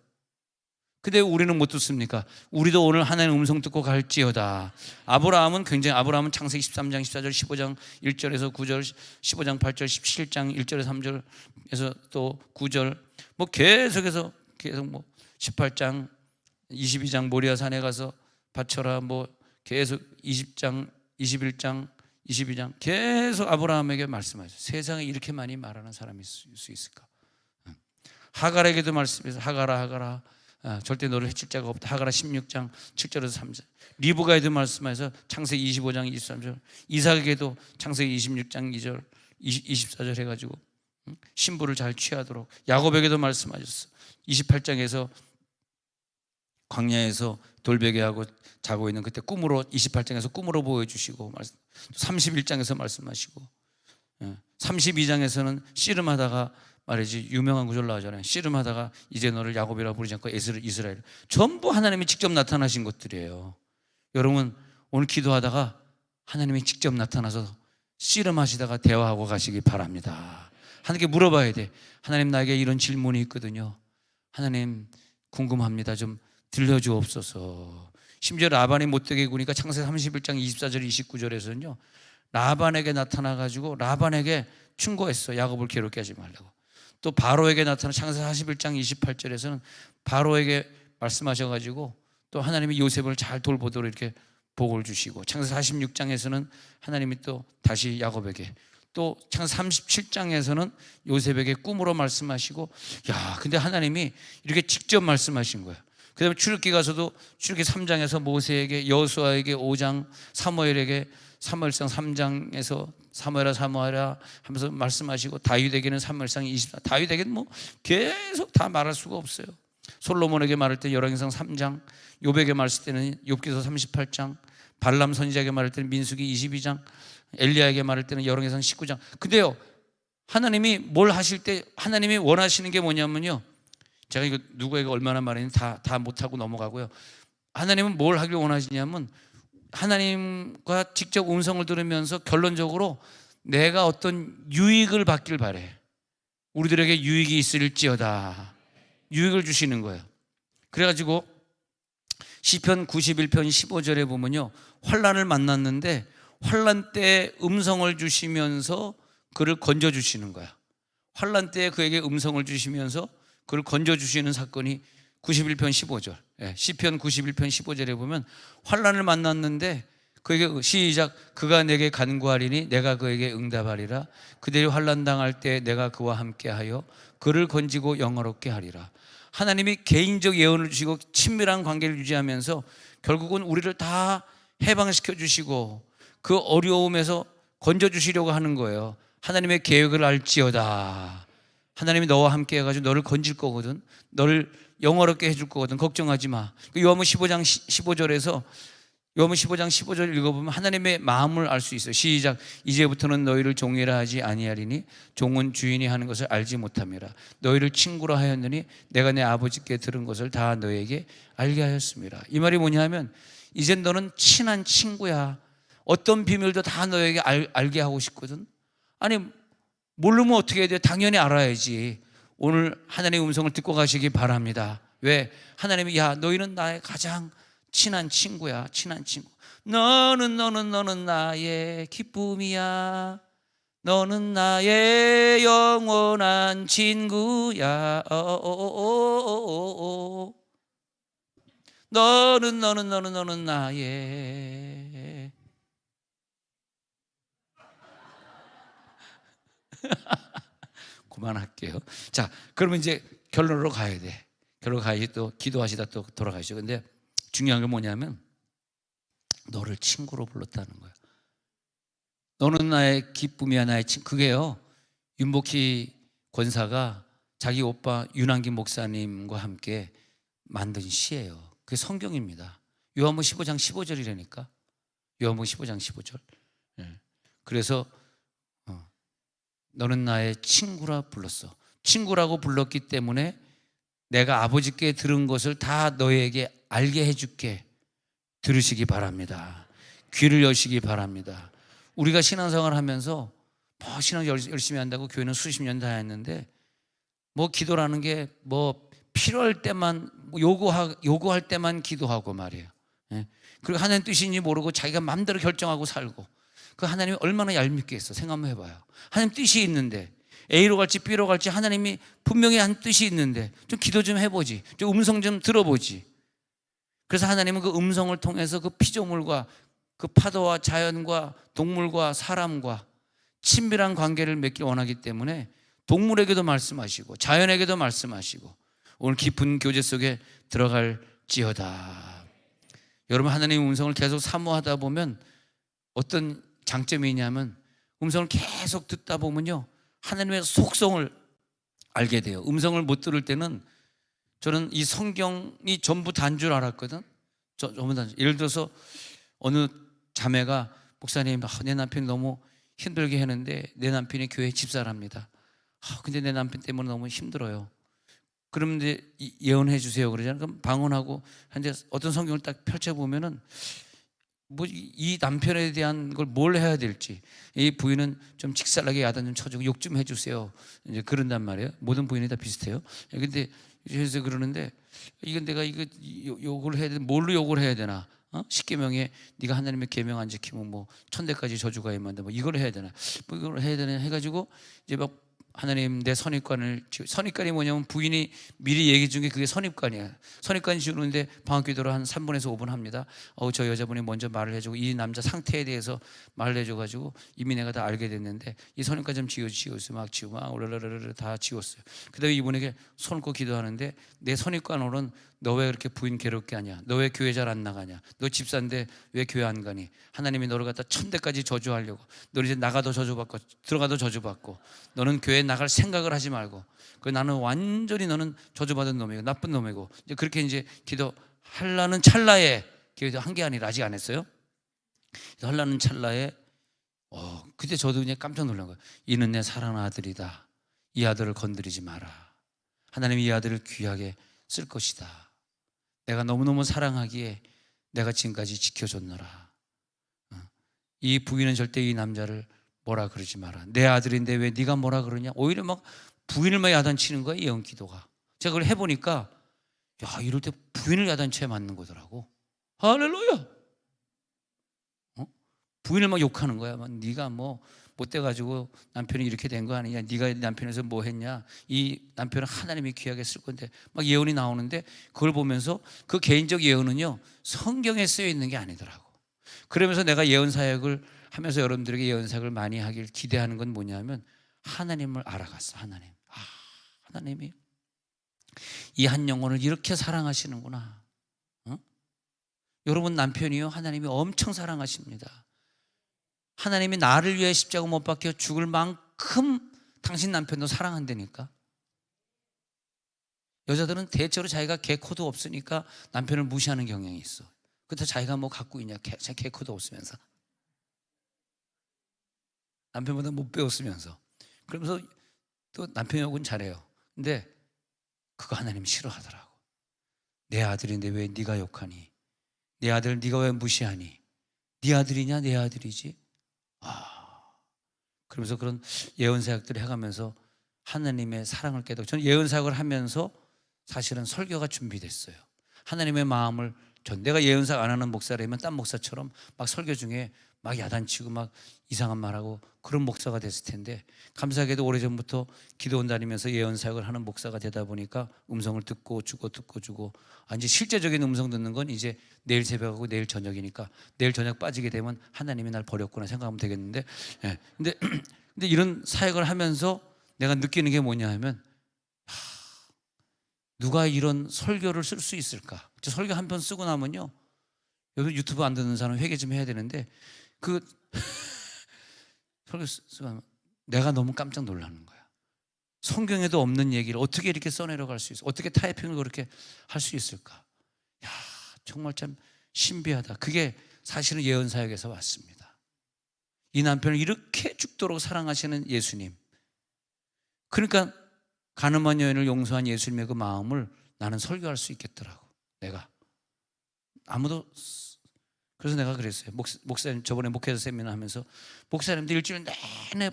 근데 우리는 못 듣습니까? 우리도 오늘 하나님의 음성 듣고 갈지어다. 아브라함은 창세기 13장 14절 15장 1절에서 9절 15장 8절 17장 1절에서 3절에서 또 9절 계속해서 18장 22장 모리아 산에 가서 바쳐라 계속 20장 21장 22장 계속 아브라함에게 말씀하셨어요. 세상에 이렇게 많이 말하는 사람이 있을 수 있을까? 하갈에게도 말씀해서 하갈아 절대 너를 해칠 자가 없다. 하갈아 16장 7절에서 3절. 리브가에도 말씀해서 창세기 25장 23절. 이삭에게도 창세기 26장 2절 24절 해가지고 신부를 잘 취하도록. 야곱에게도 말씀하셨어. 28장에서 광야에서 돌베개하고 자고 있는 그때 28장에서 꿈으로 보여주시고, 31장에서 말씀하시고, 32장에서는 씨름하다가 말이지 유명한 구절 나오잖아요. 씨름하다가 이제 너를 야곱이라 부르지 않고 이스라엘. 전부 하나님이 직접 나타나신 것들이에요. 여러분 오늘 기도하다가 하나님이 직접 나타나서 씨름하시다가 대화하고 가시기 바랍니다. 하나님께 물어봐야 돼. 하나님 나에게 이런 질문이 있거든요. 하나님 궁금합니다. 좀 들려주옵소서. 심지어 라반이 못되게 구니까 창세기 31장 24절 29절에서는요 라반에게 나타나가지고 라반에게 충고했어. 야곱을 괴롭게 하지 말라고. 또 바로에게 나타나 창세기 41장 28절에서는 바로에게 말씀하셔가지고 또 하나님이 요셉을 잘 돌보도록 이렇게 복을 주시고, 창세기 46장에서는 하나님이 또 다시 야곱에게 또 창세기 37장에서는 요셉에게 꿈으로 말씀하시고, 야, 근데 하나님이 이렇게 직접 말씀하신 거예요. 그 다음에 출애굽기 가서도 출애굽기 3장에서 모세에게, 여호수아에게 5장, 사무엘에게 사무엘상 3장에서 사무엘아 하면서 말씀하시고, 다윗에게는 사무엘상 24, 다윗에게는 뭐 계속 다 말할 수가 없어요. 솔로몬에게 말할 때 열왕기상 3장, 욥에게 말할 때는 욥기서 38장, 발람 선지자에게 말할 때는 민수기 22장, 엘리야에게 말할 때는 열왕기상 19장. 근데요, 하나님이 뭘 하실 때 하나님이 원하시는 게 뭐냐면요, 제가 이거 누구에게 얼마나 말했는지 다 못하고 넘어가고요. 하나님은 뭘 하길 원하시냐면, 하나님과 직접 음성을 들으면서 결론적으로 내가 어떤 유익을 받길 바래. 우리들에게 유익이 있을지어다, 유익을 주시는 거예요. 그래가지고 시편 91편 15절에 보면요, 환난을 만났는데 환난 때에 음성을 주시면서 그를 건져주시는 거야. 환난 때에 그에게 음성을 주시면서 그를 건져주시는 사건이 91편 15절, 시편 91편 15절에 보면, 환난을 만났는데 그에게, 시작, 그가 내게 간구하리니 내가 그에게 응답하리라. 그들이 환난 당할 때 내가 그와 함께하여 그를 건지고 영화롭게 하리라. 하나님이 개인적 예언을 주시고 친밀한 관계를 유지하면서 결국은 우리를 다 해방시켜 주시고 그 어려움에서 건져주시려고 하는 거예요. 하나님의 계획을 알지어다. 하나님이 너와 함께 해가지고 너를 건질 거거든, 너를 영화롭게 해줄 거거든, 걱정하지 마. 요한복음 15장 15절에서 요한복음 15장 15절 읽어보면 하나님의 마음을 알 수 있어요. 시작, 이제부터는 너희를 종이라 하지 아니하리니 종은 주인이 하는 것을 알지 못함이라. 너희를 친구라 하였느니 내가 내 아버지께 들은 것을 다 너에게 알게 하였습니다. 이 말이 뭐냐면, 이젠 너는 친한 친구야. 어떤 비밀도 다 너에게 알게 하고 싶거든. 아니, 모르면 어떻게 해야 돼? 당연히 알아야지. 오늘 하나님의 음성을 듣고 가시기 바랍니다. 왜? 하나님이, 야, 너희는 나의 가장 친한 친구야. 친한 친구. 너는 나의 기쁨이야. 너는 나의 영원한 친구야. 너는 나의 그만할게요. 자, 그러면 이제 결론으로 가야 돼. 결론 가야지. 또 기도하시다 또 돌아가시죠. 근데 중요한 게 뭐냐면, 너를 친구로 불렀다는 거야. 너는 나의 기쁨이야, 나의 친구. 그게요, 윤복희 권사가 자기 오빠 윤한김 목사님과 함께 만든 시예요. 그게 성경입니다. 요한복음 15장 15절이라니까. 요한복음 15장 15절. 그래서 너는 나의 친구라 불렀어. 친구라고 불렀기 때문에 내가 아버지께 들은 것을 다 너에게 알게 해줄게. 들으시기 바랍니다. 귀를 여시기 바랍니다. 우리가 신앙생활을 하면서 뭐 신앙 열심히 한다고 교회는 수십 년 다 했는데, 뭐 기도라는 게 뭐 필요할 때만, 요구할 때만 기도하고 말이에요. 그리고 하나님 뜻인지 모르고 자기가 마음대로 결정하고 살고, 그 하나님이 얼마나 얄밉겠어. 생각 한번 해봐요. 하나님 뜻이 있는데, A로 갈지 B로 갈지 하나님이 분명히 한 뜻이 있는데 좀 기도 좀 해보지, 좀 음성 좀 들어보지. 그래서 하나님은 그 음성을 통해서 그 피조물과 그 파도와 자연과 동물과 사람과 친밀한 관계를 맺기 원하기 때문에 동물에게도 말씀하시고 자연에게도 말씀하시고, 오늘 깊은 교제 속에 들어갈지어다. 여러분, 하나님의 음성을 계속 사모하다 보면 어떤 장점이 있냐면, 음성을 계속 듣다 보면요, 하나님의 속성을 알게 돼요. 음성을 못 들을 때는, 저는 이 성경이 전부 단 줄 알았거든. 전부 단. 예를 들어서 어느 자매가, 목사님, 내 남편이 너무 힘들게 하는데, 내 남편이 교회 집사랍니다. 근데 내 남편 때문에 너무 힘들어요. 그러면 이제 예언해 주세요 그러잖아요. 그럼 방언하고 현재 어떤 성경을 딱 펼쳐보면은, 뭐 이 남편에 대한 걸 뭘 해야 될지, 이 부인은 좀 직살나게 야단 좀 쳐주고 욕 좀 해주세요, 이제 그런단 말이에요. 모든 부인이 다 비슷해요. 근데 그래서 그러는데, 이건 내가 이거 욕을 해야 되나, 뭘로 욕을 해야 되나? 십계명에 네가 하나님의 계명 안 지키면 뭐 천대까지 저주가 임한다, 뭐 이걸 해야 되나, 뭐 이걸 해야 되나 해가지고 이제 막 하나님 내 선입관을 선입관이 뭐냐면 부인이 미리 얘기 준 게 그게 선입관이에요. 선입관 지우는데 방학기도를 한 3분에서 5분 합니다. 저 여자분이 먼저 말을 해주고 이 남자 상태에 대해서 말을 해줘가지고 이미 내가 다 알게 됐는데 이 선입관 좀 지웠어요. 막 지우고 막 올라라라라 다 지웠어요. 그 다음에 이분에게 손을 꽂고 기도하는데 내 선입관으로는 너 왜 그렇게 부인 괴롭게 하냐? 너 왜 교회 잘 안 나가냐? 너 집사인데 왜 교회 안 가니? 하나님이 너를 갖다 천대까지 저주하려고. 너 이제 나가도 저주받고 들어가도 저주받고 너는 교회 나갈 생각을 하지 말고 나는 완전히 너는 저주받은 놈이고 나쁜 놈이고 이제 그렇게 이제 기도하려는 찰나에 기도한 게 아니라 아직 안 했어요. 하려는 찰나에 그때 저도 그냥 깜짝 놀란 거예요. 이는 내 사랑하는 아들이다. 이 아들을 건드리지 마라. 하나님이 이 아들을 귀하게 쓸 것이다. 내가 너무너무 사랑하기에 내가 지금까지 지켜줬노라. 이 부인은 절대 이 남자를 뭐라 그러지 마라. 내 아들인데 왜 네가 뭐라 그러냐. 오히려 막 부인을 막 야단치는 거야, 예언 기도가. 제가 그걸 해보니까 이럴 때 부인을 야단쳐야 맞는 거더라고. 할렐루야. 부인을 막 욕하는 거야. 막 네가 뭐 못돼가지고 남편이 이렇게 된 거 아니냐. 네가 남편에서 뭐 했냐. 이 남편은 하나님이 귀하게 쓸 건데 막 예언이 나오는데 그걸 보면서 그 개인적 예언은요 성경에 쓰여 있는 게 아니더라고. 그러면서 내가 예언 사역을 하면서 여러분들에게 예언 사역을 많이 하길 기대하는 건 뭐냐면 하나님을 알아갔어. 하나님이 이 한 영혼을 이렇게 사랑하시는구나. 여러분 남편이요 하나님이 엄청 사랑하십니다. 하나님이 나를 위해 십자가 못 박혀 죽을 만큼 당신 남편도 사랑한다니까. 여자들은 대체로 자기가 개코도 없으니까 남편을 무시하는 경향이 있어. 그때 자기가 뭐 갖고 있냐, 개코도 없으면서 남편보다 못 배웠으면서 그러면서 또 남편 욕은 잘해요. 근데 그거 하나님 싫어하더라고. 내 아들인데 왜 네가 욕하니? 내 아들 네가 왜 무시하니? 네 아들이냐? 내 아들이지. 그러면서 그런 예언 사역들을 해가면서 하나님의 사랑을 깨닫고 저는 예언 사역을 하면서 사실은 설교가 준비됐어요. 하나님의 마음을 내가 예언 사역 안 하는 목사라면 딴 목사처럼 막 설교 중에 막 야단치고 막 이상한 말하고 그런 목사가 됐을 텐데 감사하게도 오래전부터 기도원 다니면서 예언 사역을 하는 목사가 되다 보니까 음성을 듣고 주고 이제 실제적인 음성 듣는 건 이제 내일 새벽하고 내일 저녁이니까 내일 저녁 빠지게 되면 하나님이 날 버렸구나 생각하면 되겠는데 근데 이런 사역을 하면서 내가 느끼는 게 뭐냐 하면 누가 이런 설교를 쓸 수 있을까? 설교 한 편 쓰고 나면요 여기 유튜브 안 듣는 사람 회개 좀 해야 되는데 설교 쓰고 나면 내가 너무 깜짝 놀라는 거야. 성경에도 없는 얘기를 어떻게 이렇게 써내려갈 수 있어? 어떻게 타이핑을 그렇게 할 수 있을까? 정말 참 신비하다. 그게 사실은 예언 사역에서 왔습니다. 이 남편을 이렇게 죽도록 사랑하시는 예수님. 그러니까 가늠한 여인을 용서한 예수님의 그 마음을 나는 설교할 수 있겠더라고. 내가 아무도. 그래서 내가 그랬어요. 목사님 저번에 목회자 세미나 하면서 목사님들 일주일 내내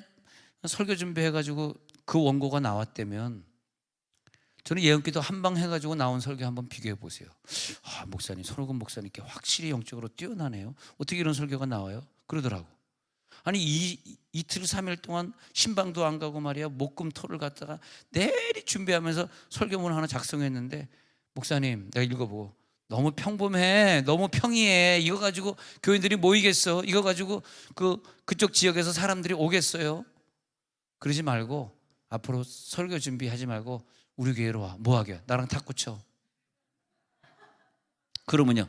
설교 준비해가지고 그 원고가 나왔다면 저는 예언기도 한 방 해가지고 나온 설교 한번 비교해 보세요. 목사님 손오근 목사님께 확실히 영적으로 뛰어나네요. 어떻게 이런 설교가 나와요? 그러더라고. 아니 이틀 3일 동안 신방도 안 가고 말이야 목금토를 갖다가 내리 준비하면서 설교문 하나 작성했는데 목사님 내가 읽어보고 너무 평범해, 너무 평이해. 이거 가지고 교인들이 모이겠어? 이거 가지고 그쪽 지역에서 사람들이 오겠어요? 그러지 말고 앞으로 설교 준비하지 말고 우리 교회로 와. 뭐 하게? 나랑 탁구 쳐. 그러면요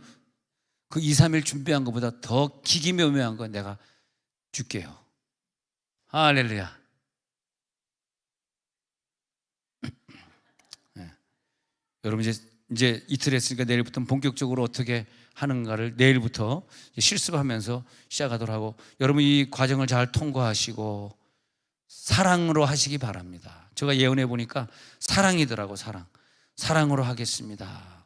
그 2, 3일 준비한 것보다 더 기기묘묘한 건 내가 줄게요. 할렐루야. 네. 여러분 이제 이틀 했으니까 내일부터는 본격적으로 어떻게 하는가를 내일부터 실습하면서 시작하도록 하고 여러분 이 과정을 잘 통과하시고 사랑으로 하시기 바랍니다. 제가 예언해 보니까 사랑이더라고. 사랑으로 하겠습니다.